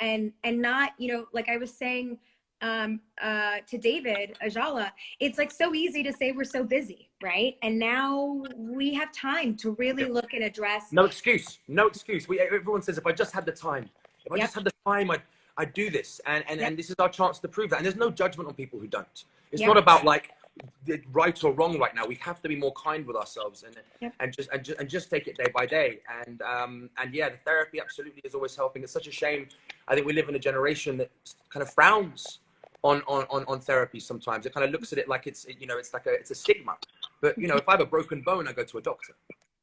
not, you know, like I was saying to David Ajala, it's like so easy to say we're so busy, right? And now we have time to really look and address. No excuse. Everyone says, if I just had the time, I'd do this. And this is our chance to prove that. And there's no judgment on people who don't. It's not about like right or wrong right now. We have to be more kind with ourselves and just take it day by day. And yeah, the therapy absolutely is always helping. It's such a shame. I think we live in a generation that kind of frowns on therapy sometimes. It kind of looks at it like it's, you know, it's a stigma. But, you know, if I have a broken bone, I go to a doctor.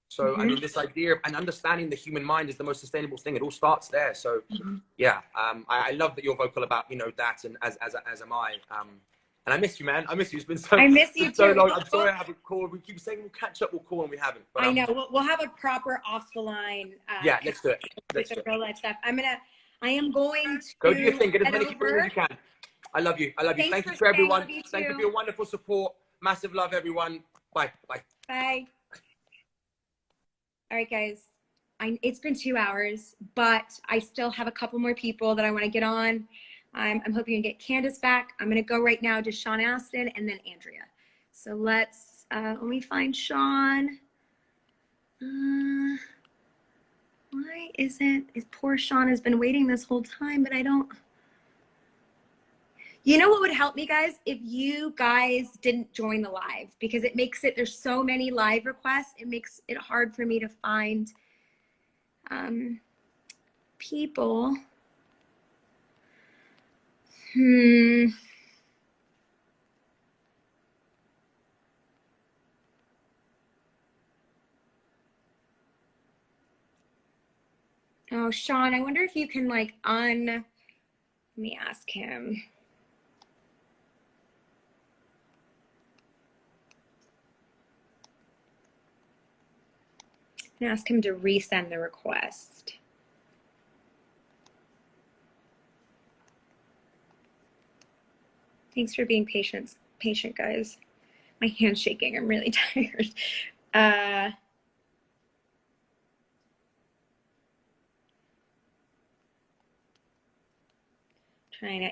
So, I mean, this idea and understanding the human mind is the most sustainable thing. It all starts there. So, yeah, I love that you're vocal about, you know, that, and as am I. And I miss you, man. I miss you. It's been so, I miss you so too. long. I'm sorry I haven't called. We keep saying we'll catch up, we'll call, and we haven't. But, I know. We'll have a proper off the line. Yeah, let's do it. With the real life stuff. I am going to go do your thing. Get as many people as you can. I love you. Thank you to everyone. Thank you for your wonderful support. Massive love, everyone. Bye. Bye. All right, guys. It's been 2 hours, but I still have a couple more people that I want to get on. I'm hoping to get Candace back. I'm going to go right now to Sean Astin and then Andrea. So let me find Sean. Why isn't, poor Sean has been waiting this whole time, but I don't. You know what would help me, guys? If you guys didn't join the live, because it makes it, there's so many live requests, it makes it hard for me to find people. Oh, Sean, I wonder if you can like let me ask him. And ask him to resend the request. Thanks for being patient, guys. My hand's shaking. I'm really tired.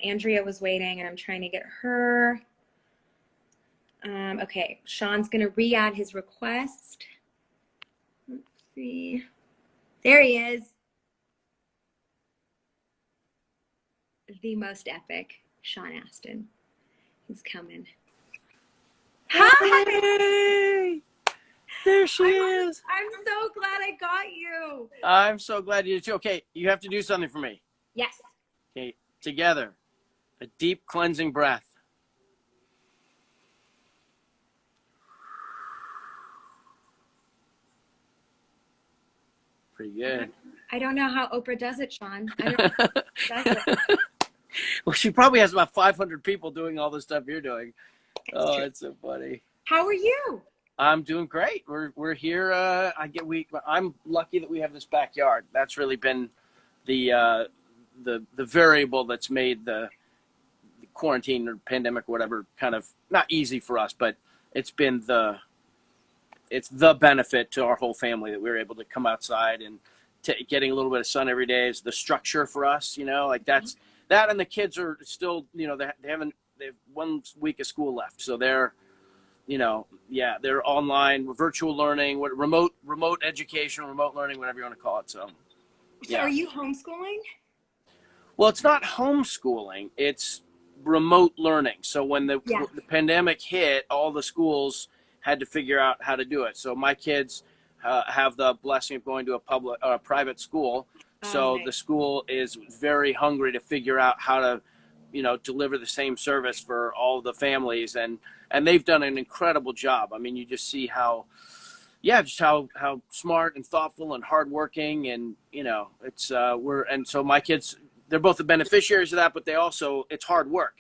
Andrea was waiting, and I'm trying to get her. Okay, Sean's gonna re-add his request. Let's see. There he is. The most epic Sean Astin. He's coming. Hi! Hey! There she is. I'm so glad I got you. I'm so glad you did too. Okay, you have to do something for me. Yes. Okay, together. A deep cleansing breath. Pretty good. I don't know how Oprah does it, Sean. I don't know how Oprah does it. Well, she probably has about 500 people doing all the stuff you're doing. Oh, it's so funny. How are you? I'm doing great. We're here. I'm lucky that we have this backyard. That's really been the variable that's made the quarantine or pandemic or whatever kind of not easy for us, but it's been the benefit to our whole family that we were able to come outside and getting a little bit of sun every day is the structure for us, you know, like that's that. And the kids are still, you know, they have 1 week of school left. So they're, you know, they're online, virtual learning, remote education, remote learning, whatever you want to call it. So are you homeschooling? Well, it's not homeschooling, it's remote learning. So when the pandemic hit, all the schools had to figure out how to do it. So my kids have the blessing of going to a private school. So nice. the school is very hungry to figure out how to, deliver the same service for all the families. And they've done an incredible job. I mean, you just see just how smart and thoughtful and hardworking. And, and so my kids, they're both the beneficiaries of that, but it's hard work.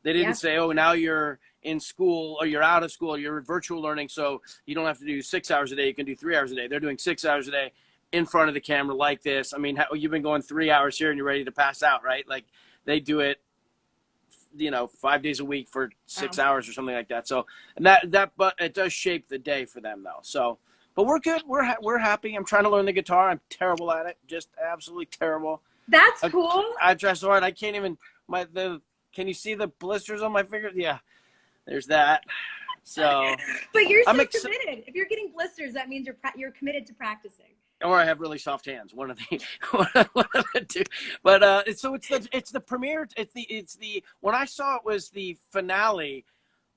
They didn't say, oh, now you're in school or you're out of school, or you're virtual learning, so you don't have to do 6 hours a day. You can do 3 hours a day. They're doing 6 hours a day in front of the camera like this. I mean, you've been going 3 hours here and you're ready to pass out, right? Like they do it, 5 days a week for 6 hours or something like that. So, and but it does shape the day for them though. So, but we're good. We're happy. I'm trying to learn the guitar. I'm terrible at it. Just absolutely terrible. That's cool. I try so hard. I can't even, can you see the blisters on my fingers? Yeah. There's that. So, but you're so committed. If you're getting blisters, that means you're committed to practicing. Or I have really soft hands. One of the two. But so it's the premiere. It's the when I saw it was the finale,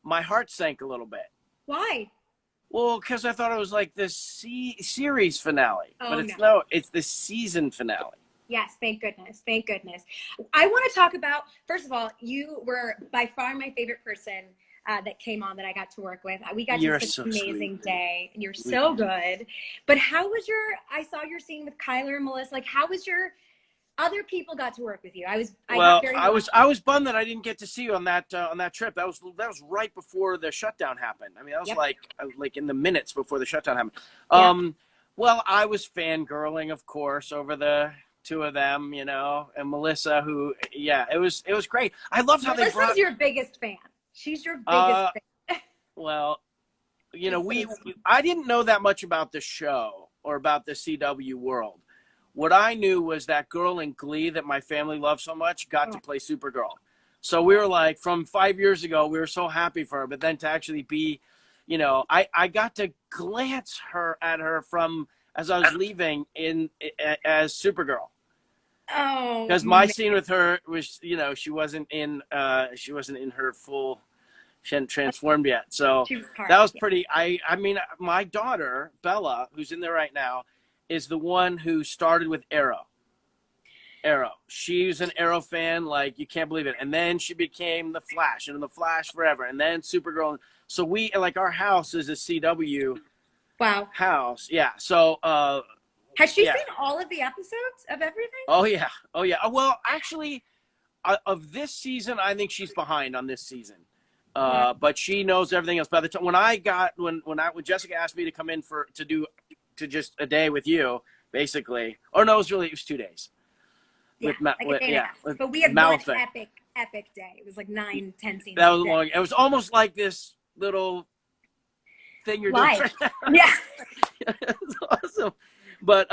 my heart sank a little bit. Why? Well, because I thought it was like the series finale, but it's the season finale. Yes, thank goodness. Thank goodness. I want to talk about, first of all, you were by far my favorite person that came on that I got to work with. We got to have such an amazing day, and you're so good. But how was I saw your scene with Kyler and Melissa. Like, how was other people got to work with you? I was bummed that I didn't get to see you on that trip. That was right before the shutdown happened. I mean, that was like in the minutes before the shutdown happened. Well, I was fangirling, of course, over the two of them, and Melissa, who, it was great. I loved how Melissa's your biggest fan. She's your biggest fan. Well, I didn't know that much about the show or about the CW world. What I knew was that girl in Glee that my family loved so much got to play Supergirl. So we were like, from 5 years ago, we were so happy for her, but then to actually be, I got to glance at her from as I was leaving as Supergirl. Oh, because my scene with her was, she wasn't in her full, she hadn't transformed yet. So that was pretty, I mean, my daughter, Bella, who's in there right now, is the one who started with Arrow. She's an Arrow fan, like you can't believe it. And then she became the Flash, and the Flash forever. And then Supergirl. So our house is a CW house. Yeah. So, has she seen all of the episodes of everything? Oh yeah. Well, actually, of this season, I think she's behind on this season. But she knows everything else. By the time when Jessica asked me to come in to just a day with you, basically, or no, it was 2 days. But we had Malefic. One epic day. It was like 9-10 scenes. That was long. It was almost like this little thing you're doing. Yeah. It's awesome. But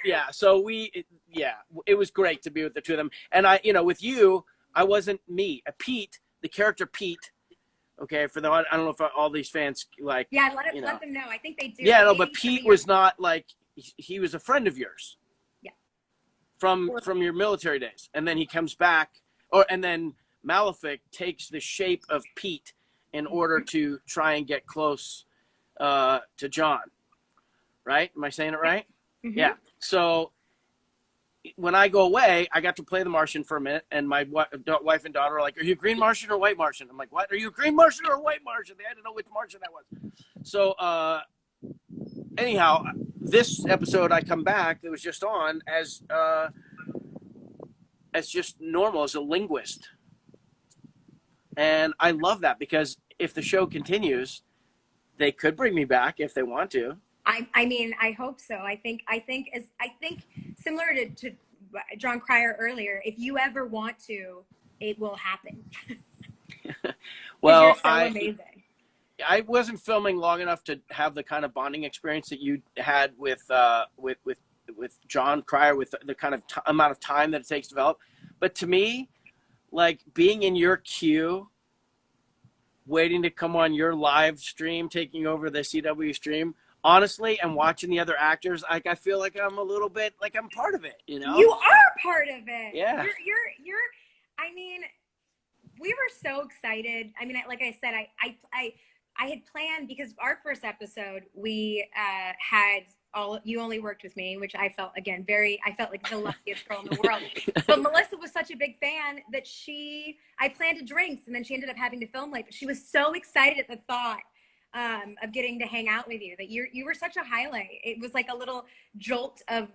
yeah, so it was great to be with the two of them. And with you, I wasn't me. Pete, the character Pete. Okay, I don't know if all these fans like. Yeah, let them know. I think they do. Yeah, no, but Pete was not like he was a friend of yours. Yeah. From your military days, and then he comes back, and then Malefic takes the shape of Pete in order to try and get close to John. Right? Am I saying it right? Mm-hmm. Yeah. So when I go away, I got to play the Martian for a minute, and my wife and daughter are like, "Are you a green Martian or a white Martian?" I'm like, "What? Are you a green Martian or a white Martian?" They had to know which Martian that was. So anyhow, this episode I come back that was just on as just normal as a linguist, and I love that because if the show continues, they could bring me back if they want to. I mean, I hope so. I think similar to John Cryer earlier, if you ever want to, it will happen. Well, you're so amazing. I wasn't filming long enough to have the kind of bonding experience that you had with John Cryer, with the kind of amount of time that it takes to develop. But to me, like being in your queue, waiting to come on your live stream, taking over the CW stream, honestly, and watching the other actors, like I feel like I'm a little bit like I'm part of it, You are part of it. Yeah. You're I mean, we were so excited. I mean, like I said, I had planned, because our first episode, we had you only worked with me, which I felt, again, I felt like the luckiest girl in the world. But Melissa was such a big fan that I planned a drinks, and then she ended up having to film late. But she was so excited at the thought of getting to hang out with you, that you were such a highlight. It was like a little jolt of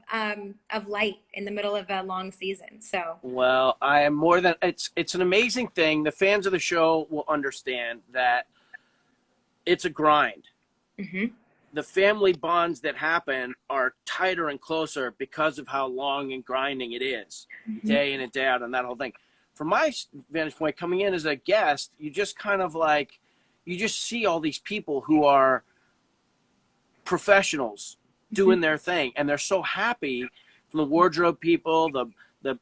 light in the middle of a long season. So, well, I am more than, it's an amazing thing. The fans of the show will understand that it's a grind. mm-hmm. The family bonds that happen are tighter and closer because of how long and grinding it is, Mm-hmm. day in and day out, and that whole thing. From my vantage point, coming in as a guest, you just kind of like, you just see all these people who are professionals doing their thing, and they're so happy. From the wardrobe people, the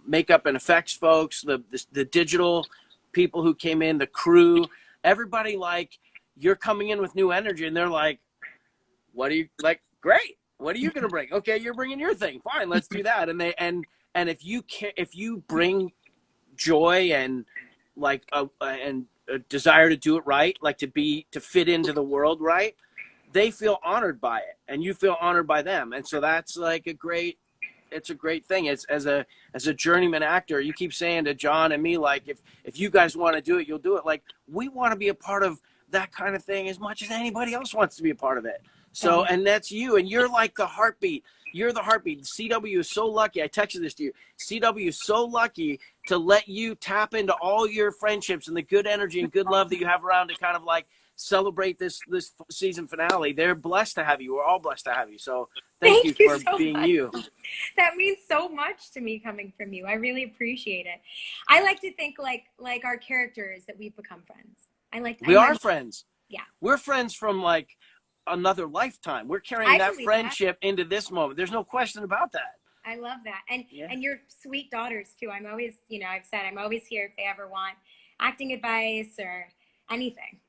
makeup and effects folks, the digital people who came in, the crew, everybody, like, you're coming in with new energy, and they're like, what are you, like, great, what are you gonna bring? Okay, you're bringing your thing, fine, let's do that. And if you bring joy and like and a desire to do it right, like to fit into the world right, they feel honored by it, and you feel honored by them. And so that's like it's a great thing. It's as a journeyman actor, you keep saying to John and me, like, if you guys want to do it, you'll do it. Like, we want to be a part of that kind of thing as much as anybody else wants to be a part of it. So, and that's you, and you're like the heartbeat. You're the heartbeat. CW is so lucky. I texted this to you. CW is so lucky to let you tap into all your friendships and the good energy and good love that you have around to kind of like celebrate this season finale. They're blessed to have you. We're all blessed to have you. So thank you for so being much. you. That means so much to me coming from you. I really appreciate it. I like to think like our characters, that we've become friends. We are friends. Yeah. We're friends from like another lifetime. We're carrying that friendship into this moment. There's no question about that. I love that. And your sweet daughters too. I'm always, I've said I'm always here if they ever want acting advice or anything.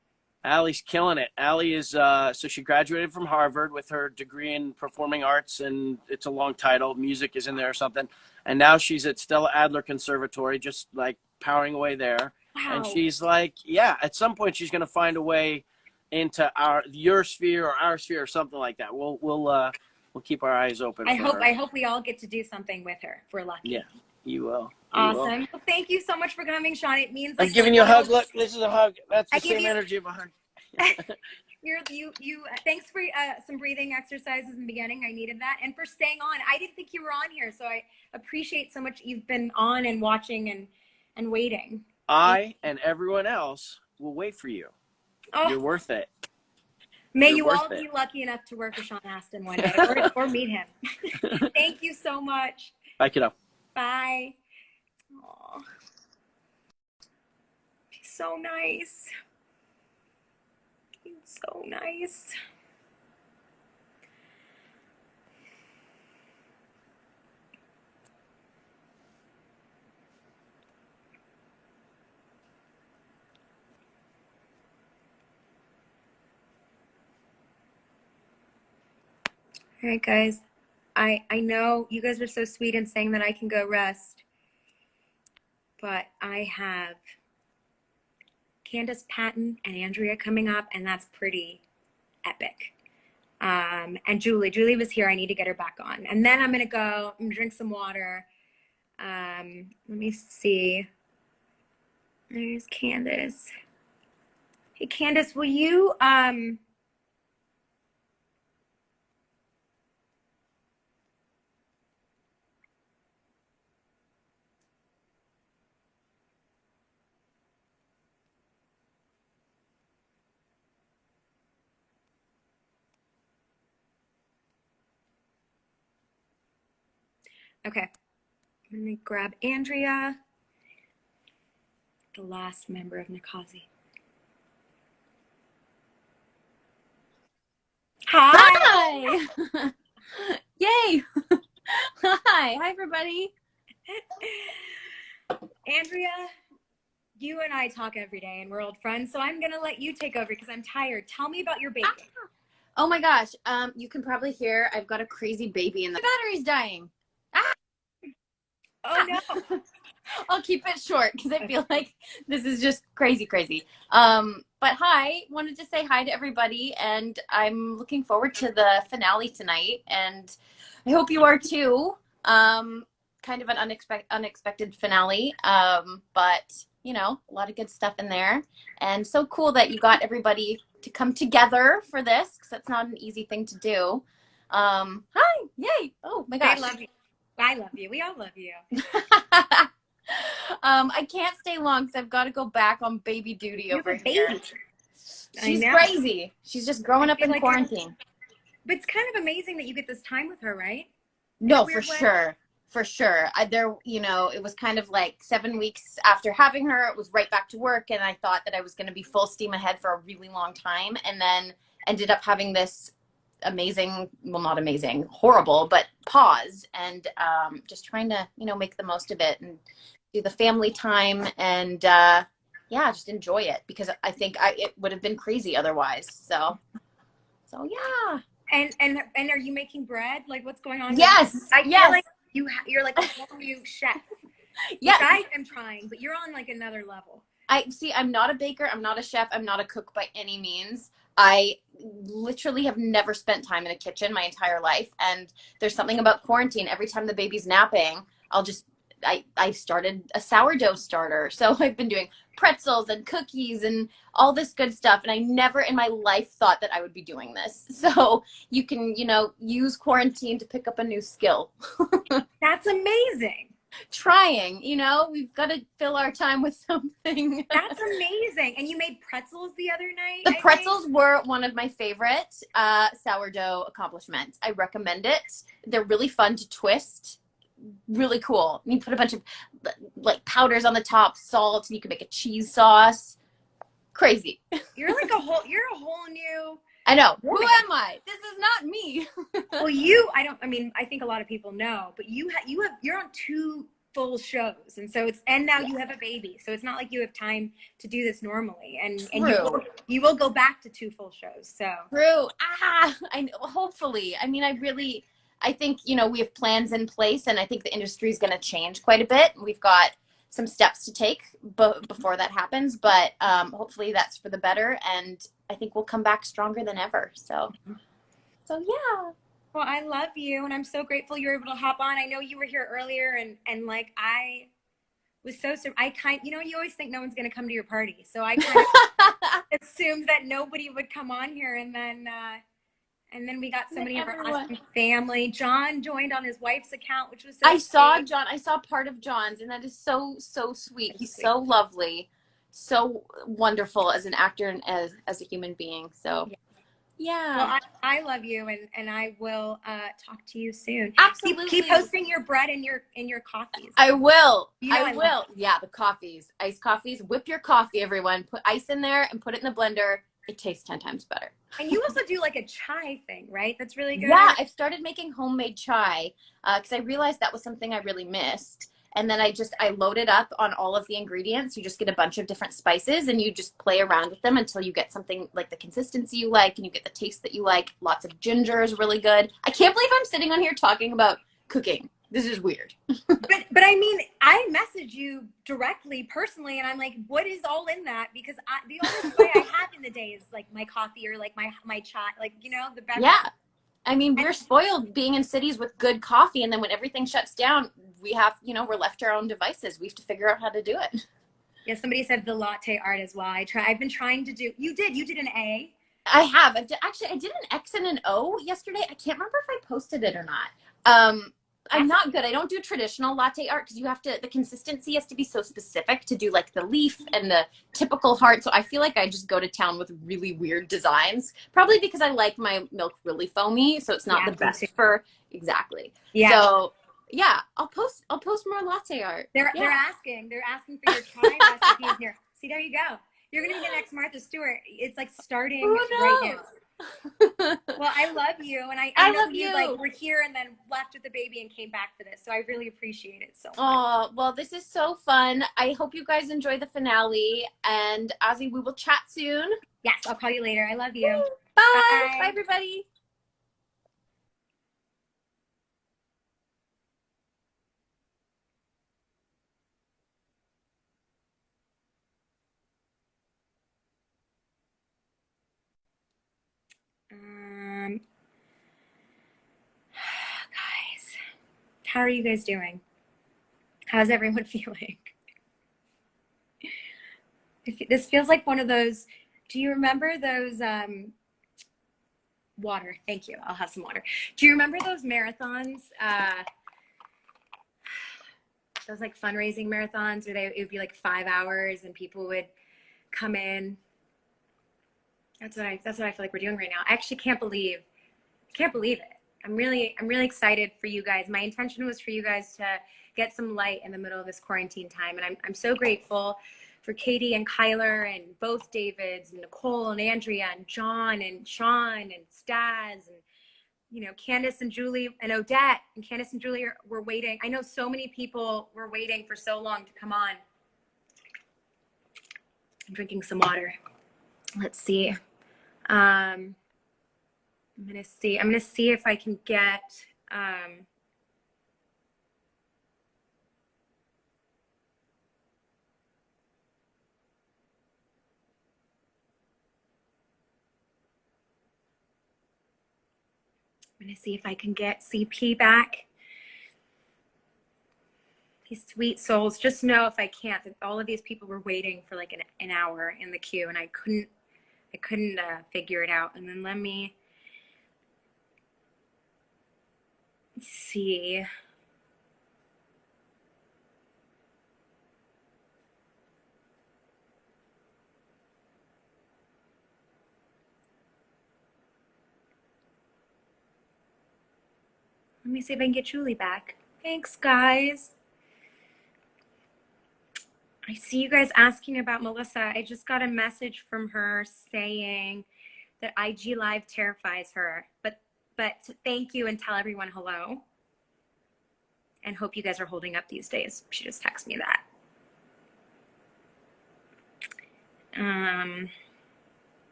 Allie's killing it. Allie is, so she graduated from Harvard with her degree in performing arts, and it's a long title. Music is in there or something. And now she's at Stella Adler Conservatory, just like powering away there. Wow. And she's like, at some point she's going to find a way into your sphere or our sphere or something like that. We'll keep our eyes open. I hope we all get to do something with her if we're lucky. Yeah, you will. Awesome. Well, thank you so much for coming, Sean. It means I'm giving you a hug. Look, this is a hug. That's the same energy of a hug. Thanks for some breathing exercises in the beginning. I needed that, and for staying on. I didn't think you were on here, so I appreciate so much you've been on and watching and waiting. I and everyone else will wait for you. Oh, you're worth it. May you all be lucky enough to work with Sean Astin one day, or meet him. Thank you so much. Bye, kiddo. Bye. Aww. He's so nice. He's so nice. All right, guys. I know you guys are so sweet in saying that I can go rest, but I have Candace Patton and Andrea coming up, and that's pretty epic. And Julie was here. I need to get her back on. And then I'm going to go and drink some water. Let me see. There's Candace. Hey, Candace, will you, okay, I'm gonna grab Andrea, the last member of Nikazi. Hi! Yay! Hi everybody. Andrea, you and I talk every day and we're old friends, so I'm gonna let you take over because I'm tired. Tell me about your baby. Oh my gosh, you can probably hear I've got a crazy baby and the battery's dying. Oh no. I'll keep it short because I feel like this is just crazy. But hi, wanted to say hi to everybody, and I'm looking forward to the finale tonight, and I hope you are too. Kind of an unexpected finale, but you know, a lot of good stuff in there, and so cool that you got everybody to come together for this, because that's not an easy thing to do. Hi, yay! Oh my gosh, I love you. I love you. We all love you. I can't stay long because I've got to go back on baby duty You have over a here. baby. I She's know. crazy. She's just growing I up feel in like quarantine. But it's kind of amazing that you get this time with her, right? No, weird for way? sure. For sure. You know, it was kind of like 7 weeks after having her, it was right back to work. And I thought that I was going to be full steam ahead for a really long time. And then ended up having this amazing, well, not amazing, horrible, but pause, and just trying to, you know, make the most of it and do the family time, and yeah, just enjoy it, because I think it would have been crazy otherwise. So yeah. And are you making bread? Like, what's going on? Yes. I feel Yes. like you're like a whole new chef. Yes. Which I am trying, but you're on like another level. I'm not a baker. I'm not a chef. I'm not a cook by any means. I literally have never spent time in a kitchen my entire life. And there's something about quarantine. Every time the baby's napping, I started a sourdough starter. So I've been doing pretzels and cookies and all this good stuff. And I never in my life thought that I would be doing this. So you can, you know, use quarantine to pick up a new skill. That's amazing. Trying, you know, we've got to fill our time with something. That's amazing. And you made pretzels the other night? The pretzels were one of my favorite sourdough accomplishments. I recommend it. They're really fun to twist. Really cool. You put a bunch of like powders on the top, salt, and you can make a cheese sauce. Crazy. You're a whole new. I know. Woman. Who am I? This is not me. Well, I think a lot of people know, but you're on 2 full shows, and so now you have a baby, so it's not like you have time to do this normally, and you will go back to 2 full shows. So True. Hopefully. I mean, I think, you know, we have plans in place, and I think the industry is going to change quite a bit. We've got some steps to take before that happens, but hopefully that's for the better, and I think we'll come back stronger than ever. So yeah. Well, I love you, and I'm so grateful you were able to hop on. I know you were here earlier, and like I was you always think no one's going to come to your party, so I kind of assumed that nobody would come on here, and then we got so many of our awesome family. John joined on his wife's account, which was so sweet. John. I saw part of John's, and that is so sweet. He's so lovely, so wonderful as an actor and as a human being. So yeah. Well, I love you, and I will talk to you soon. Absolutely. Keep posting your bread and your coffees. I will. You know I will. Yeah, the coffees, iced coffees. Whip your coffee, everyone. Put ice in there and put it in the blender. It tastes 10 times better. And you also do like a chai thing, right? That's really good. Yeah, I've started making homemade chai because I realized that was something I really missed. And then I loaded up on all of the ingredients. You just get a bunch of different spices and you just play around with them until you get something like the consistency you like and you get the taste that you like. Lots of ginger is really good. I can't believe I'm sitting on here talking about cooking. This is weird. but I mean, I message you directly, personally, and I'm like, what is all in that? Because the only way I have in the day is like my coffee or like my chai, like, you know, the beverage. Yeah. I mean, we're spoiled being in cities with good coffee, and then when everything shuts down, we have, you know, we're left to our own devices. We have to figure out how to do it. Yeah, somebody said the latte art as well. I've been trying to do. You did an A. I have. I did an X and an O yesterday. I can't remember if I posted it or not. I'm not good. I don't do traditional latte art because the consistency has to be so specific to do like the leaf and the typical heart. So I feel like I just go to town with really weird designs, probably because I like my milk really foamy. So it's not the best for exactly. Yeah. So yeah, I'll post more latte art. They're asking for your chai recipes here. See, there you go. You're going to be the next Martha Stewart. It's like starting right now. Well, I love you, and I know you like were here and then left with the baby and came back for this, so I really appreciate it so much. Oh, well, this is so fun. I hope you guys enjoy the finale, and Ozzy, we will chat soon. Yes, I'll call you later. I love you. Bye. Bye, everybody. Guys, how are you guys doing? How's everyone feeling? This feels like one of those, do you remember those, water, thank you, I'll have some water. Do you remember those marathons, those like fundraising marathons where it would be like 5 hours and people would come in? That's what I feel like we're doing right now. I actually can't believe it. I'm really excited for you guys. My intention was for you guys to get some light in the middle of this quarantine time. And I'm so grateful for Katie and Kyler and both Davids and Nicole and Andrea and John and Sean and Staz and, you know, Candace and Julie and Odette and Candace and Julie were waiting. I know so many people were waiting for so long to come on. I'm drinking some water. Let's see. I'm gonna see if I can get CP back. These sweet souls. Just know if I can't, that all of these people were waiting for like an hour in the queue, and I couldn't figure it out. And then let me see. Let me see if I can get Julie back. Thanks, guys. I see you guys asking about Melissa. I just got a message from her saying that IG Live terrifies her. But thank you and tell everyone hello. And hope you guys are holding up these days. She just texted me that.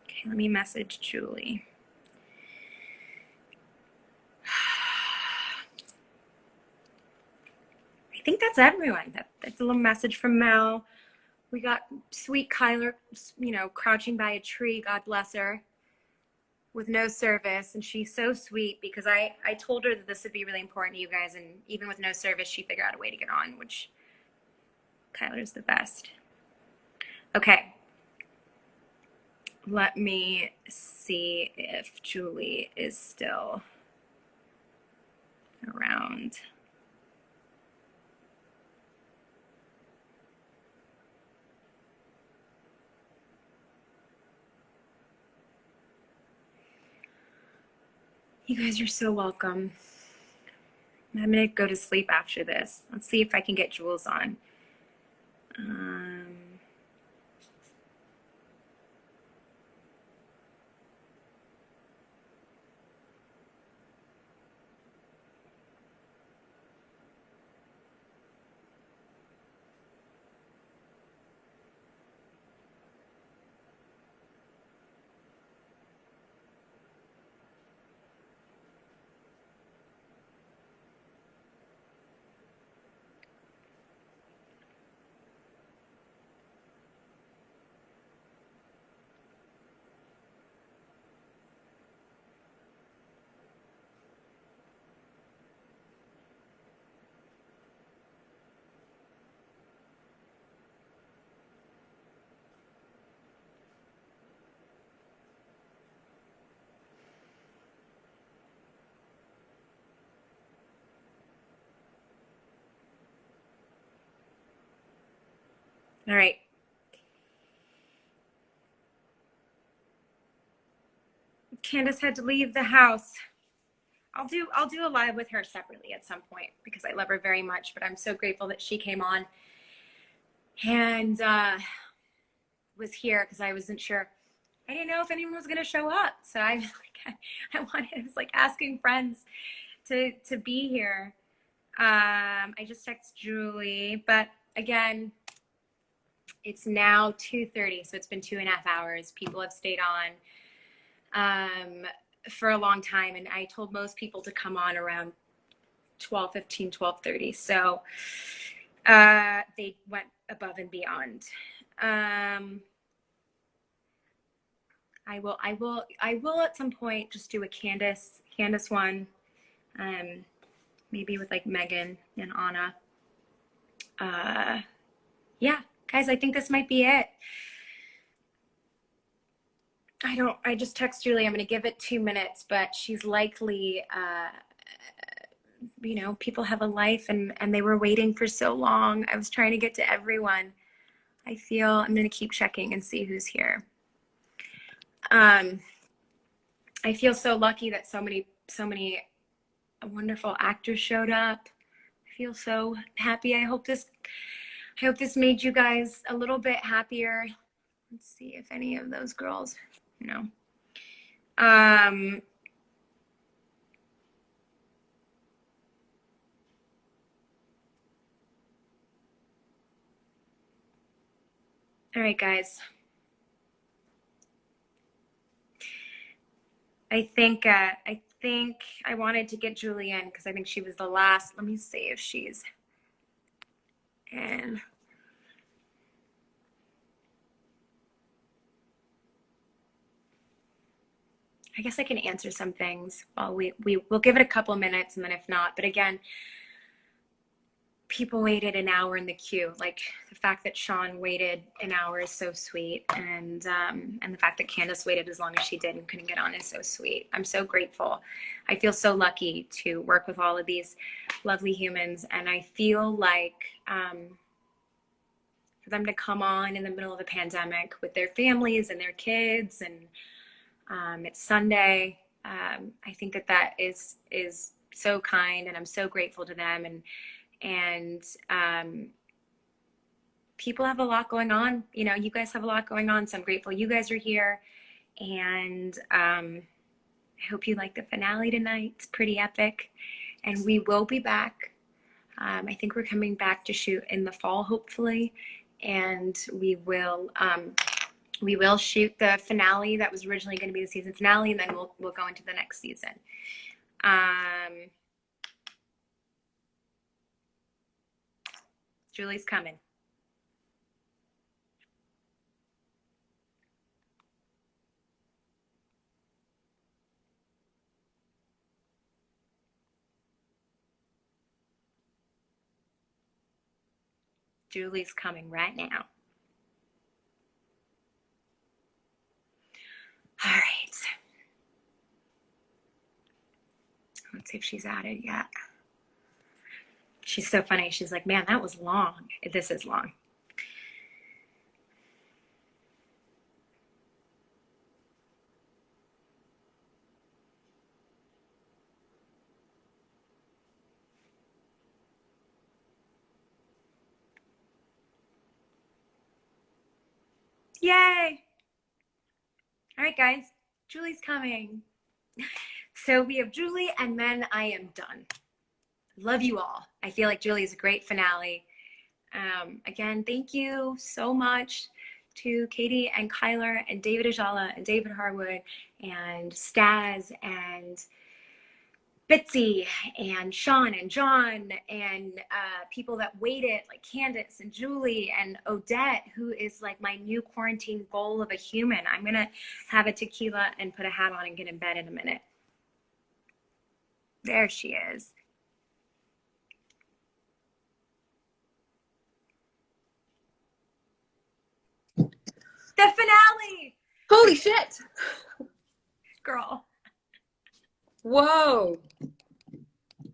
Okay, let me message Julie. I think that's everyone. That's a little message from Mel. We got sweet Kyler, you know, crouching by a tree, God bless her, with no service. And she's so sweet because I told her that this would be really important to you guys. And even with no service, she figured out a way to get on, which Kyler's the best. Okay. Let me see if Julie is still around. You guys are so welcome. I'm gonna go to sleep after this. Let's see if I can get Jules on. All right. Candace had to leave the house. I'll do a live with her separately at some point because I love her very much, but I'm so grateful that she came on and was here because I wasn't sure. I didn't know if anyone was gonna show up. So I was like asking friends to be here. I just texted Julie, but again, it's now 2:30, so it's been 2.5 hours. People have stayed on for a long time, and I told most people to come on around 12:15, 12:30. So they went above and beyond. I will at some point just do a Candace one. Maybe with like Megan and Anna. Yeah, guys, I think this might be it. I just text Julie, I'm going to give it 2 minutes, but she's likely, you know, people have a life and they were waiting for so long. I was trying to get to everyone. I'm going to keep checking and see who's here. I feel so lucky that so many wonderful actors showed up. I feel so happy. I hope this made you guys a little bit happier. Let's see if any of those girls, you know. All right, guys. I think I wanted to get Julie in because I think she was the last. Let me see if she's in. I guess I can answer some things while we'll give it a couple minutes, and then if not, but again, people waited an hour in the queue. Like the fact that Sean waited an hour is so sweet, and the fact that Candace waited as long as she did and couldn't get on is so sweet. I'm so grateful. I feel so lucky to work with all of these lovely humans, and I feel like for them to come on in the middle of a pandemic with their families and their kids, and it's Sunday. I think that is so kind, and I'm so grateful to them. And people have a lot going on. You know, you guys have a lot going on, so I'm grateful you guys are here. And I hope you like the finale tonight. It's pretty epic. And we will be back. I think we're coming back to shoot in the fall, hopefully. And we will shoot the finale that was originally going to be the season finale, and then we'll go into the next season. Julie's coming. Julie's coming right now. All right. Let's see if she's added yet. She's so funny. She's like, man, that was long. This is long. Yay. All right, guys. Julie's coming. So we have Julie, and then I am done. Love you all. I feel like Julie's a great finale. Again, thank you so much to Katie and Kyler and David Ajala and David Harwood and Staz and Bitsy and Sean and John and people that waited, like Candace and Julie and Odette, who is like my new quarantine goal of a human. I'm going to have a tequila and put a hat on and get in bed in a minute. There she is. The finale! Holy shit! Girl. Whoa.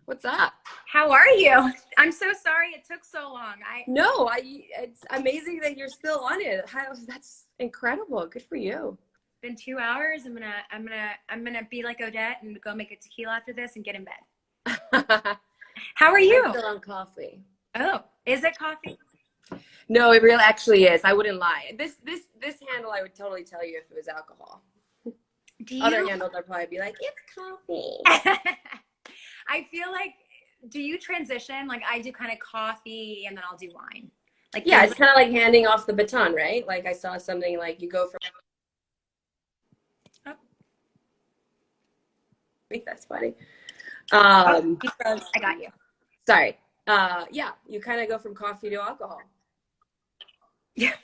What's up? How are you? I'm so sorry it took so long. It's amazing that you're still on it. That's incredible. Good for you. It's been 2 hours. I'm gonna be like Odette and go make a tequila after this and get in bed. How are you? I'm still on coffee. Oh, is it coffee? No, it really actually is. I wouldn't lie. This handle I would totally tell you if it was alcohol. Other handles I'd probably be like, it's coffee. I feel like, do you transition? Like I do kind of coffee and then I'll do wine. Like yeah, it's kind of like handing off the baton, right? Like I saw something like you go from. Oh. I think that's funny. I got you. Sorry. Yeah, you kind of go from coffee to alcohol. Yeah.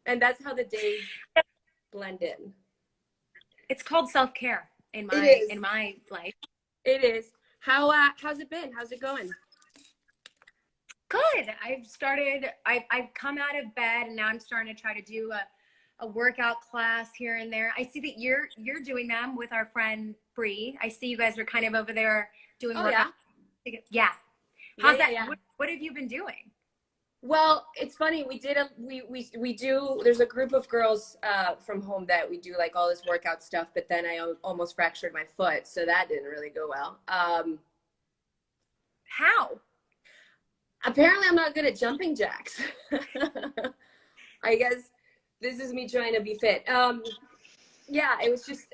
And that's how the days blend in. It's called self-care It in is. my life. It is. How's it been? How's it going? Good. I've come out of bed and now I'm starting to try to do a workout class here and there. I see that you're doing them with our friend Bree. I see you guys are kind of over there doing workouts. Yeah. How's that? Yeah. What have you been doing? Well, it's funny. We do. There's a group of girls from home that we do like all this workout stuff. But then I almost fractured my foot, so that didn't really go well. How? Apparently, I'm not good at jumping jacks. I guess this is me trying to be fit. Yeah, it was just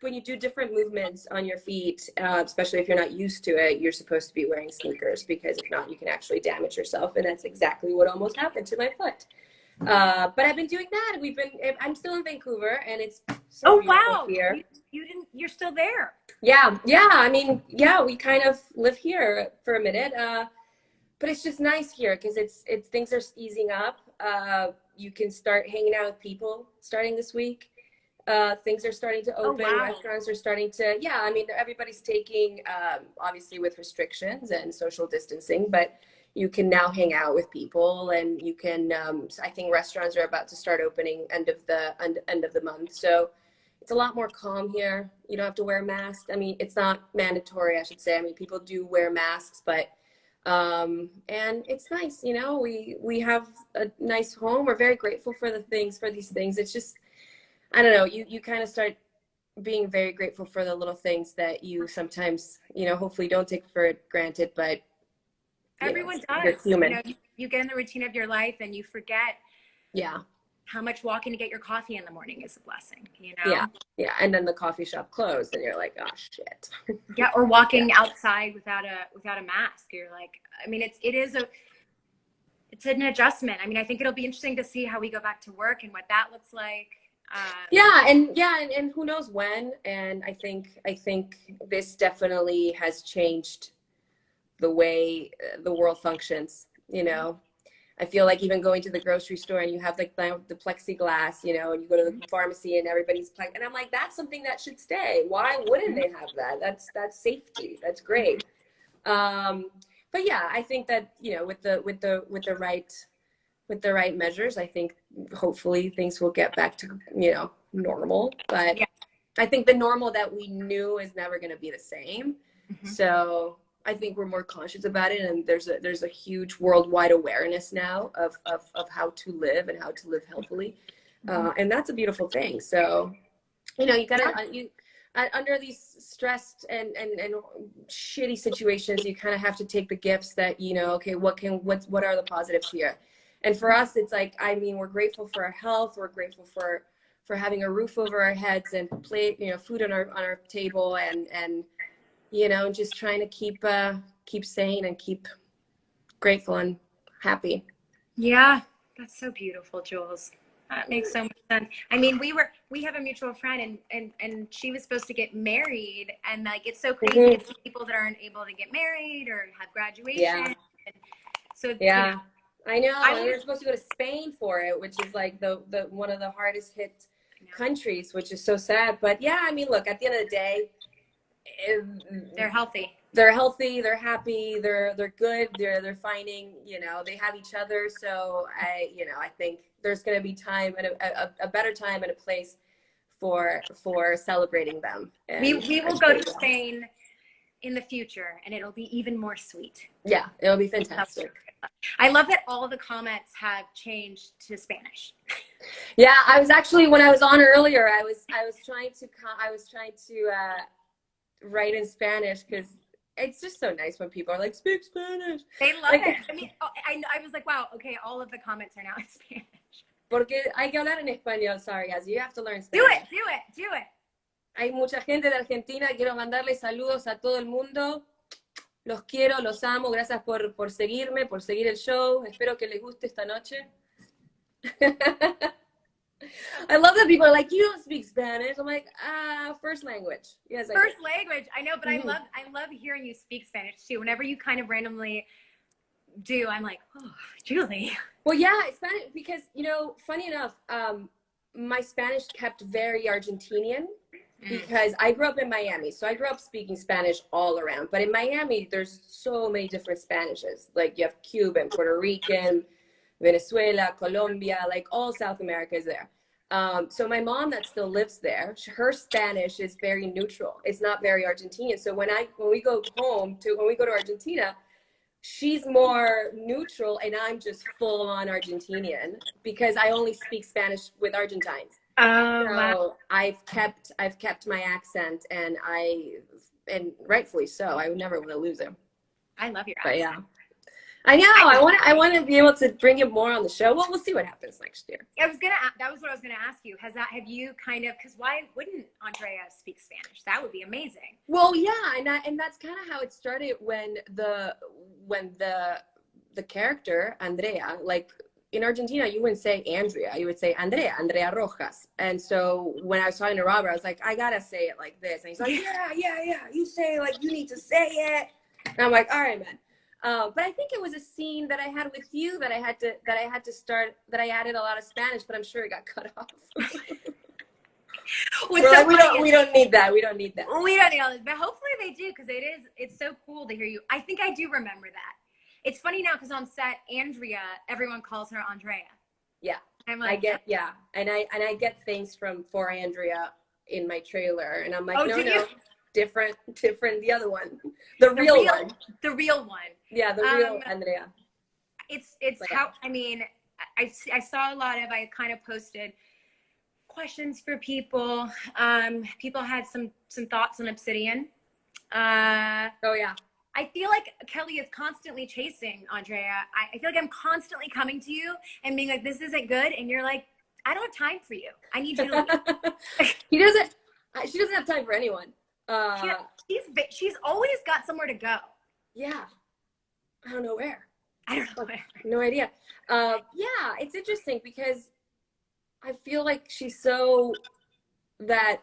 when you do different movements on your feet, especially if you're not used to it, you're supposed to be wearing sneakers because if not, you can actually damage yourself. And that's exactly what almost happened to my foot. But I've been doing that. I'm still in Vancouver and it's so beautiful here. You're still there. Yeah. I mean, yeah, we kind of live here for a minute. But it's just nice here because it's things are easing up. You can start hanging out with people starting this week. Things are starting to open. Oh, wow. Restaurants are starting to, I mean, everybody's taking, obviously with restrictions and social distancing, but you can now hang out with people and you can, I think restaurants are about to start opening end of the month. So it's a lot more calm here. You don't have to wear a mask. I mean, it's not mandatory, I should say. I mean, people do wear masks, but and it's nice, you know, we have a nice home. We're very grateful for these things. It's just, I don't know, you kind of start being very grateful for the little things that you sometimes, you know, hopefully don't take for granted, but everyone does. You're human. You know, you get in the routine of your life and you forget how much walking to get your coffee in the morning is a blessing, you know? Yeah. And then the coffee shop closed and you're like, oh shit. Yeah. Or walking outside without a mask. You're like, I mean, it's an adjustment. I mean, I think it'll be interesting to see how we go back to work and what that looks like. And who knows when. And I think this definitely has changed the way the world functions, you know. I feel like even going to the grocery store and you have like the plexiglass, you know, and you go to the pharmacy and everybody's and I'm like, that's something that should stay. Why wouldn't they have that? That's safety. That's great. But yeah, I think that, you know, with the right measures, I think hopefully things will get back to, you know, normal. But I think the normal that we knew is never going to be the same. Mm-hmm. So I think we're more conscious about it, and there's a huge worldwide awareness now of how to live and how to live healthily, and that's a beautiful thing. So, you know, you gotta under these stressed and shitty situations, you kind of have to take the gifts that, you know, okay, what are the positives here? And for us, it's like, I mean, we're grateful for our health. We're grateful for having a roof over our heads and food on our table and you know, just trying to keep sane and keep grateful and happy. Yeah, that's so beautiful, Jules. That makes so much sense. I mean, we have a mutual friend and she was supposed to get married, and like it's so crazy to see people that aren't able to get married or have graduation. Yeah. So yeah, you know, I know. We were supposed to go to Spain for it, which is like the one of the hardest hit countries, which is so sad. But yeah, I mean, look, at the end of the day, they're healthy. They're healthy. They're happy. They're good. They're finding, you know, they have each other. So I think there's going to be time and a better time and a place for celebrating them. And we will go to Spain in the future, and it'll be even more sweet. Yeah, it'll be fantastic. I love that all the comments have changed to Spanish. Yeah, I was actually, when I was on earlier, I was trying to write in Spanish because it's just so nice when people are like, speak Spanish. They love it. I mean, I was like, wow, okay, all of the comments are now in Spanish. Porque hay que hablar en español, sorry guys, you have to learn Spanish. Do it. Hay mucha gente de Argentina, quiero mandarles saludos a todo el mundo. Los quiero, los amo, gracias por seguirme, por seguir el show. Espero que les guste esta noche. I love that people are like, you don't speak Spanish. I'm like, first language. Yes, first language. I know, but I love hearing you speak Spanish too. Whenever you kind of randomly do, I'm like, oh, Julie. Well, yeah, it's Spanish because, you know, funny enough, my Spanish kept very Argentinian because I grew up in Miami. So I grew up speaking Spanish all around. But in Miami, there's so many different Spanishes. Like you have Cuban, Puerto Rican, Venezuela, Colombia, like all South America is there. So my mom that still lives there, her Spanish is very neutral. It's not very Argentinian. So when we go to Argentina, she's more neutral and I'm just full on Argentinian because I only speak Spanish with Argentines. Oh, So wow. I've kept my accent and rightfully so. I would never want to lose it. I love your But accent. yeah. I know. I want to be able to bring it more on the show. Well, we'll see what happens next year. That was what I was gonna ask you. Have you kind of, because why wouldn't Andrea speak Spanish? That would be amazing. Well, yeah, and that's kind of how it started when the character Andrea, like in Argentina, you wouldn't say Andrea, you would say Andrea Rojas. And so when I was talking to Robert, I was like, I gotta say it like this, and he's like, yeah, you say it like you need to say it. And I'm like, all right, man. But I think it was a scene that I had with you that I had to start, that I added a lot of Spanish, but I'm sure it got cut off. We don't need that. We don't need that. We don't need all this, but hopefully they do, because it's so cool to hear you. I think I do remember that. It's funny now because on set, Andrea, everyone calls her Andrea. Yeah, I'm like, and I get things for Andrea in my trailer, and I'm like, oh, no. Different, the other one, the real one. The real one. Yeah, the real Andrea. It's how, I mean, I saw a lot of, I kind of posted questions for people. People had some thoughts on Obsidian. Oh yeah. I feel like Kelly is constantly chasing Andrea. I feel like I'm constantly coming to you and being like, this isn't good. And you're like, I don't have time for you. I need you to leave. She doesn't have time for anyone. She's always got somewhere to go. Yeah. I don't know where. I don't know where. No idea. Yeah, it's interesting because I feel like she's so that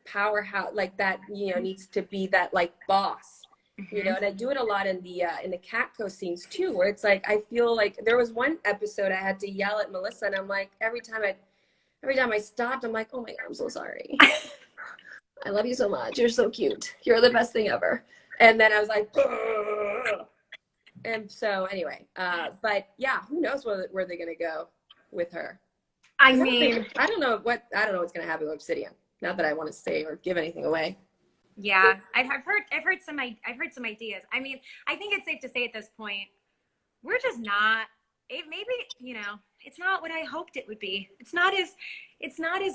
powerhouse, like that, needs to be that like boss, and I do it a lot in the Catco scenes too, where it's like, I feel like there was one episode I had to yell at Melissa, and I'm like, every time I stopped, I'm like, oh my God, I'm so sorry. I love you so much. You're so cute. You're the best thing ever. And then I was like, ugh. And so anyway, but yeah, who knows where they're going to go with her. I mean, I don't know what's going to happen with Obsidian. Not that I want to say or give anything away. Yeah, I've heard some ideas. I mean, I think it's safe to say at this point, we're just not, it's not what I hoped it would be. It's not as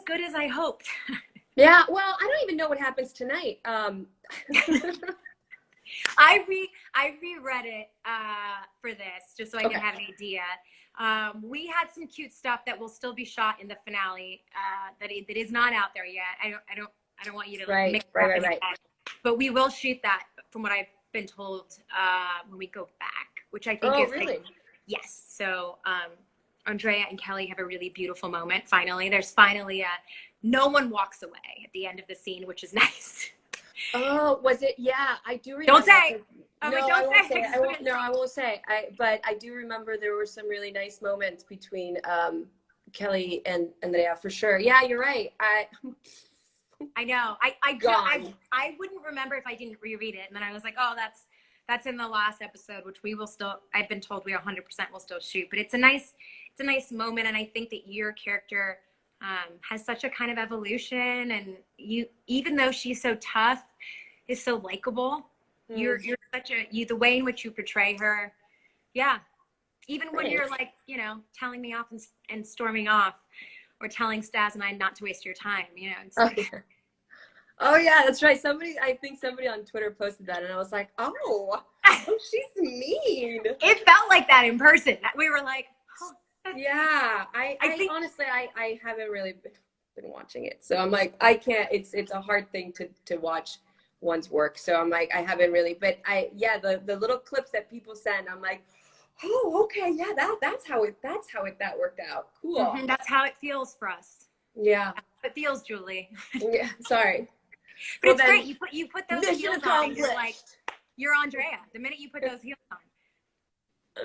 good as I hoped. Yeah, well, I don't even know what happens tonight. I reread it for this just so I can have an idea. We had some cute stuff that will still be shot in the finale that is not out there yet. I don't want you to mix right. that. But we will shoot that, from what I've been told, when we go back, which I think is really? Yes. So Andrea and Kelly have a really beautiful moment. Finally, there's finally no one walks away at the end of the scene, which is nice. Oh, was it? Yeah, I do remember. Don't say. I won't say. But I do remember there were some really nice moments between Kelly and Andrea, for sure. Yeah, you're right. I know. I wouldn't remember if I didn't reread it, and then I was like, oh, that's in the last episode, which we will still. I've been told we 100% will still shoot, but it's a nice moment, and I think that your character has such a kind of evolution, and you, even though she's so tough, is so likable. You're such the way in which you portray her. Yeah. Even when you're like, telling me off and storming off, or telling Stas and I not to waste your time, It's Oh yeah, that's right. I think somebody on Twitter posted that, and I was like, oh, she's mean. It felt like that in person. We were like, oh. Yeah, I think honestly, I haven't really been watching it, so I'm like, I can't. It's a hard thing to watch one's work, so I'm like, I haven't really. But the little clips that people send, I'm like, oh, okay, yeah, that's how it that worked out. Cool. Mm-hmm, that's how it feels for us. Yeah, it feels, Julie. Yeah, sorry. But it's great. You put those heels on, and you're like, you're Andrea. The minute you put those heels on.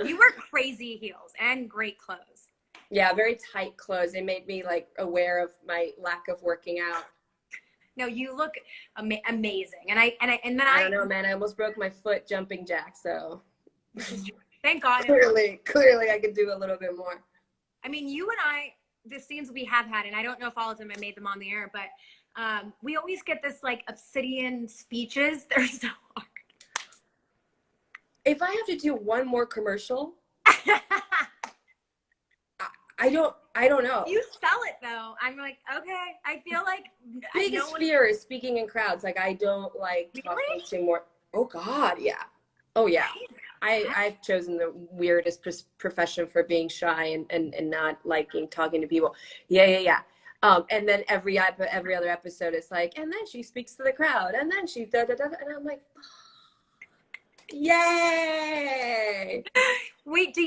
You wear crazy heels and great clothes. Yeah, very tight clothes. It made me like aware of my lack of working out. No, you look amazing. And then I don't know, man. I almost broke my foot jumping jack, so thank God. clearly I could do a little bit more. I mean, you and I, the scenes we have had, and I don't know if all of them I made them on the air, but we always get this like obsidian speeches. They're so hard. If I have to do one more commercial, I don't know. You sell it though. I'm like, okay. I feel like biggest fear is speaking in crowds. Like I don't like talking to more. Oh God, yeah. Oh yeah. I've chosen the weirdest profession for being shy and not liking talking to people. Yeah. And then every other episode is like, and then she speaks to the crowd, and then she da da da, and I'm like, oh, yay! Wait, do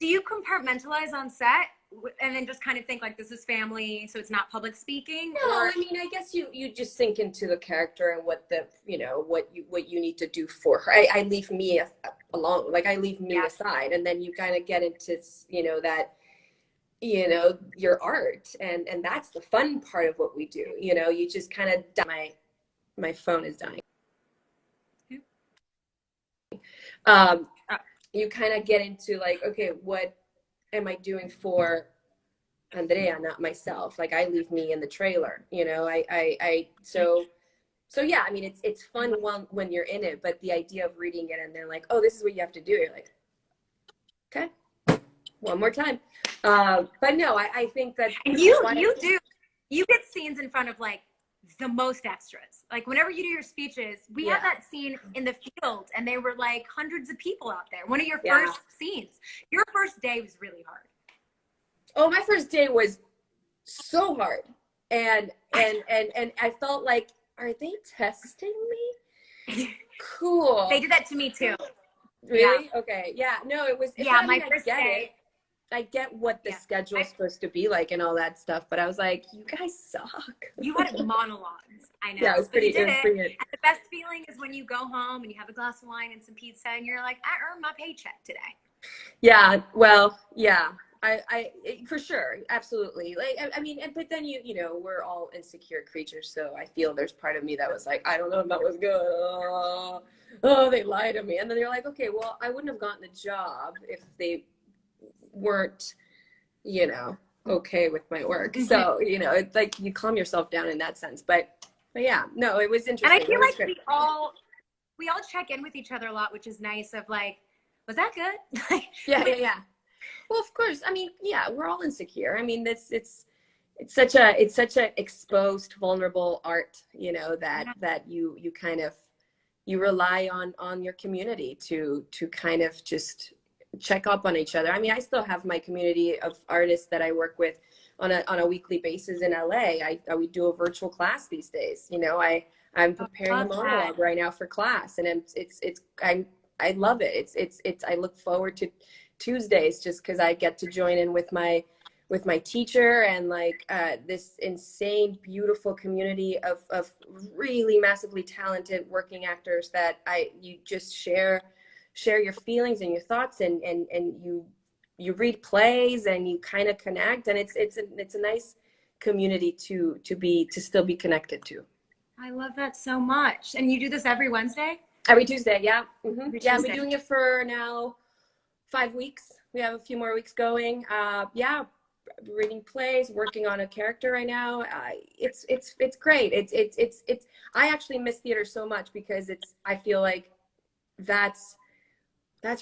you compartmentalize on set and then just kind of think like this is family, so it's not public speaking? No, I mean, I guess you just sink into the character and what you need to do for her. I leave me alone, like I leave me aside, and then you kind of get into that your art, and that's the fun part of what we do. You just kind of my phone is dying. You kind of get into like, okay, what am I doing for Andrea, not myself? Like I leave me in the trailer, so yeah, I mean, it's fun when you're in it, but the idea of reading it and they're like, oh, this is what you have to do. You're like, okay, one more time. But no, I think that you get scenes in front of like the most extras. Like whenever you do your speeches, we have that scene in the field and there were like hundreds of people out there. One of your first scenes. Your first day was really hard. Oh, my first day was so hard. And I felt like, are they testing me? Cool. They did that to me too. Really? Yeah. Okay. Yeah. No, it was. My first day. I get what the schedule is supposed to be like and all that stuff, but I was like, you guys suck. You had monologues. I know. Yeah, it was pretty good. And the best feeling is when you go home and you have a glass of wine and some pizza and you're like, I earned my paycheck today. Yeah. Well, yeah. I for sure, absolutely. Like, I mean, but then we're all insecure creatures, so I feel there's part of me that was like, I don't know if that was good. Oh, they lied to me, and then you're like, okay, well, I wouldn't have gotten the job if they weren't, okay with my work. So it's like you calm yourself down in that sense. But yeah, no, it was interesting. And I feel like we all check in with each other a lot, which is nice. Of like, was that good? Yeah. Well, of course. I mean, yeah, we're all insecure. I mean, it's such a exposed, vulnerable art, that you kind of, you rely on your community to kind of just check up on each other. I mean, I still have my community of artists that I work with on a weekly basis in LA. We do a virtual class these days. I'm preparing a monologue right now for class, and I love it. It's I look forward to Tuesdays just because I get to join in with my teacher and like this insane, beautiful community of really massively talented working actors that you just share your feelings and your thoughts, and you read plays and you kind of connect, and it's a nice community to still be connected to. I love that so much. And you do this every Wednesday? Every Tuesday, yeah. Mm-hmm. Every yeah, I've Tuesday. been doing it for now 5 weeks. We have a few more weeks going. Reading plays, working on a character right now. It's great. It's I actually miss theater so much because I feel like that's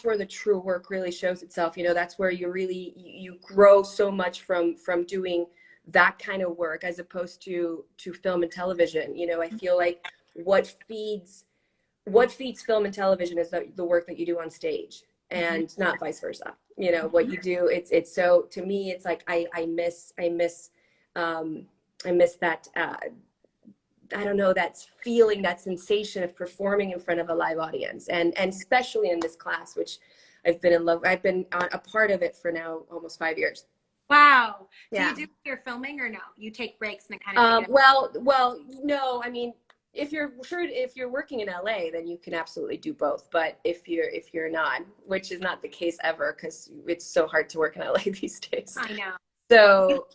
where the true work really shows itself. That's where you grow so much from doing that kind of work as opposed to film and television. I feel like what feeds film and television is the work that you do on stage, and not vice versa. What you do, it's so, to me, it's like I miss that I don't know, that feeling, that sensation of performing in front of a live audience, and especially in this class, which I've been a part of it for now almost 5 years. Wow. Yeah. Do you do your filming or no? You take breaks and kind of well, no, I mean, if you're working in LA, then you can absolutely do both. But if you're not, which is not the case ever, because it's so hard to work in LA these days. I know. So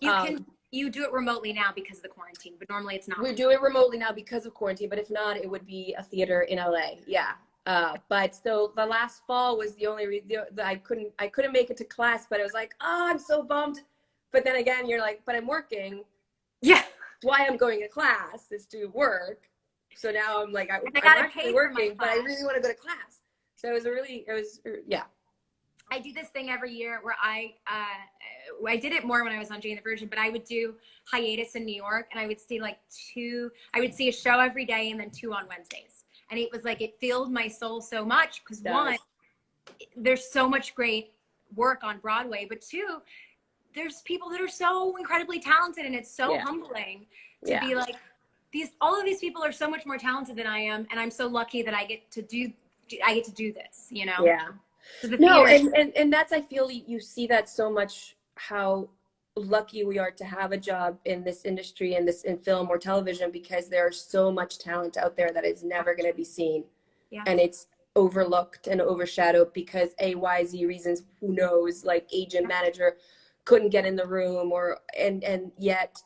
you do it remotely now because of the quarantine, but normally it's not. we do it remotely now because of quarantine. But if not, it would be a theater in LA. Yeah. But so the last fall was the only reason I couldn't make it to class. But I was like, oh, I'm so bummed. But then again, you're like, but I'm working. Yeah. Why I'm going to class is to work. So now I'm like, I'm actually working, but I really want to go to class. So yeah. I do this thing every year where I did it more when I was on Jane the Virgin, but I would do hiatus in New York, and I would see I would see a show every day and then 2 on Wednesdays. And it was like, it filled my soul so much because one, there's so much great work on Broadway, but 2, there's people that are so incredibly talented, and it's so humbling to be like, all of these people are so much more talented than I am, and I'm so lucky that I get to do this, you know? Yeah. So no, and that's, I feel you see that so much, how lucky we are to have a job in this industry, in film or television, because there's so much talent out there that is never going to be seen. Yeah. And it's overlooked and overshadowed because XYZ reasons, who knows, like agent, manager couldn't get in the room, and yet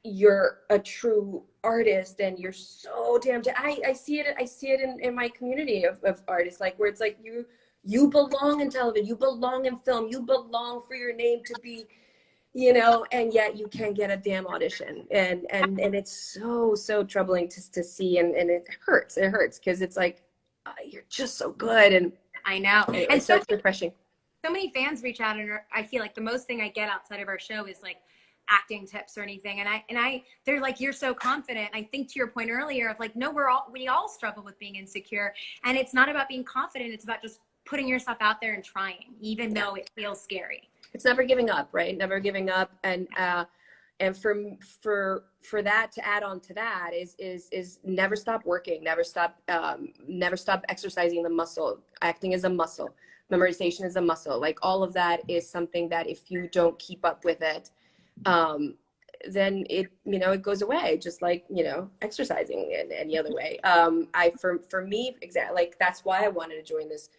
you're a true artist and you're so damn I see it in my community of artists, like where it's like you belong in television, you belong in film, you belong for your name to be, you know, and yet you can't get a damn audition, and it's so troubling to see, and it hurts because it's like, you're just so good. And I know, anyway, and so it's refreshing. So many fans reach out, and I feel like the most thing I get outside of our show is like acting tips or anything. And they're like, you're so confident. And I think to your point earlier of like, no, we all struggle with being insecure, and it's not about being confident. It's about just putting yourself out there and trying, even though it feels scary. It's never giving up, right? Never giving up. And for that, to add on to that is never stop working, never stop exercising the muscle. Acting is a muscle. Memorization is a muscle. Like all of that is something that if you don't keep up with it, then it goes away, just like, exercising in any other way. For me, exactly, like that's why I wanted to join this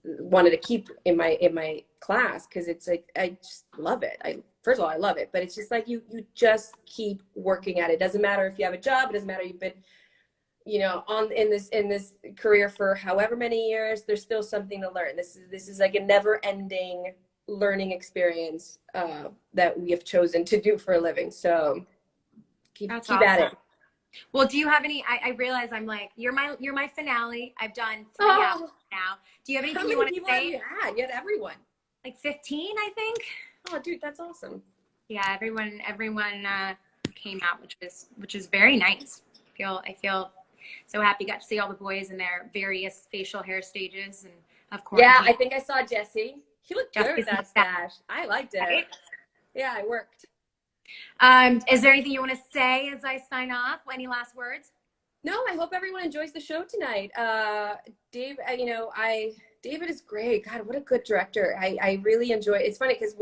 wanted to keep in my class, because it's like, I just love it. First of all, I love it, but it's just like you just keep working at it. It doesn't matter if you have a job, it doesn't matter you've been in this career for however many years, there's still something to learn. This is like a never ending learning experience that we have chosen to do for a living. So keep awesome. At it. Well, do you have any, I realize I'm like, you're my finale. I've done 3 hours now. Do you have anything you want to say? You had everyone. Like 15, I think. Oh, dude, that's awesome. Yeah, everyone came out, which is very nice. I feel so happy. Got to see all the boys in their various facial hair stages, and of course. Yeah, I think I saw Jesse. He looked good with that stash. I liked it. Right? Yeah, it worked. Is there anything you want to say as I sign off? Any last words? No, I hope everyone enjoys the show tonight. Dave, David is great. God, what a good director. I really enjoy it. It's funny because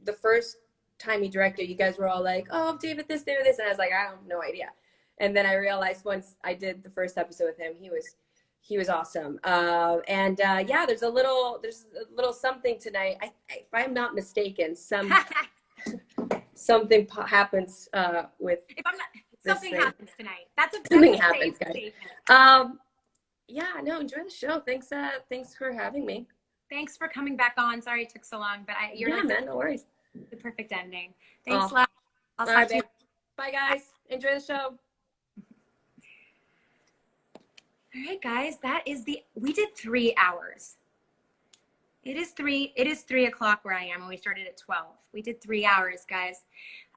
the first time he directed, you guys were all like, oh, David this, David this. And I was like, I have no idea. And then I realized once I did the first episode with him, he was awesome. Yeah, there's a little something tonight. If I'm not mistaken, something happens with. If I'm not, something happens tonight. Something happens, guys. Yeah, no, enjoy the show. Thanks for having me. Thanks for coming back on. Sorry it took so long, but no worries. The perfect ending. Thanks, love. I'll talk to you. Bye, guys. Enjoy the show. All right, guys, we did 3 hours. It is 3 o'clock where I am, and we started at 12. We did 3 hours, guys.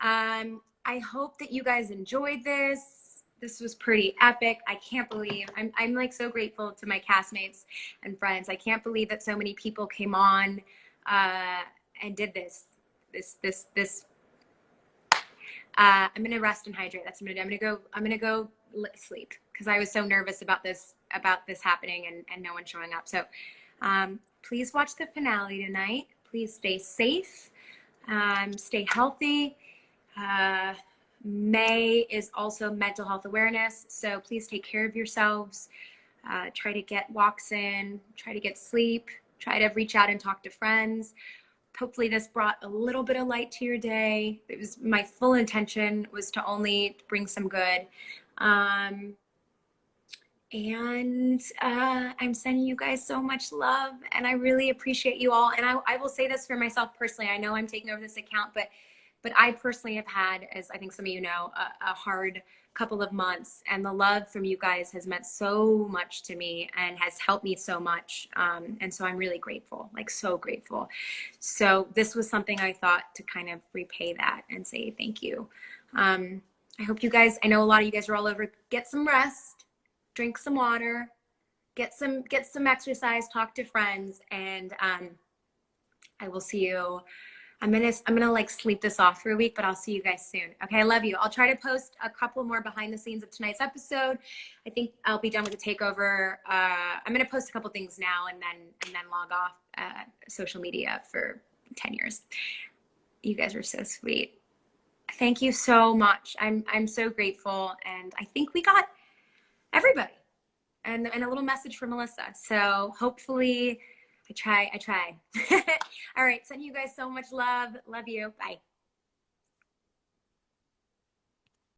I hope that you guys enjoyed this. This was pretty epic. I can't believe, I'm like so grateful to my castmates and friends. I can't believe that so many people came on and did this. I'm gonna rest and hydrate. That's what I'm gonna do. I'm gonna go sleep because I was so nervous about this happening and no one showing up. So please watch the finale tonight. Please stay safe, stay healthy. May is also mental health awareness. So please take care of yourselves. Try to get walks in, try to get sleep, try to reach out and talk to friends. Hopefully this brought a little bit of light to your day. It was my full intention was to only bring some good. And I'm sending you guys so much love, and I really appreciate you all. And I will say this for myself personally. I know I'm taking over this account, but I personally have had, as I think some of you know, a hard couple of months, and the love from you guys has meant so much to me and has helped me so much. And so I'm really grateful, like so grateful. So this was something I thought to kind of repay that and say thank you. I hope you guys, I know a lot of you guys are all over, get some rest, drink some water, get some exercise, talk to friends, and I will see you. I'm gonna like sleep this off for a week, but I'll see you guys soon. Okay, I love you. I'll try to post a couple more behind the scenes of tonight's episode. I think I'll be done with the takeover. I'm gonna post a couple things now and then log off social media for 10 years. You guys are so sweet. Thank you so much. I'm so grateful, and I think we got everybody, and a little message from Melissa. So hopefully, I try. All right, sending you guys so much love. Love you. Bye.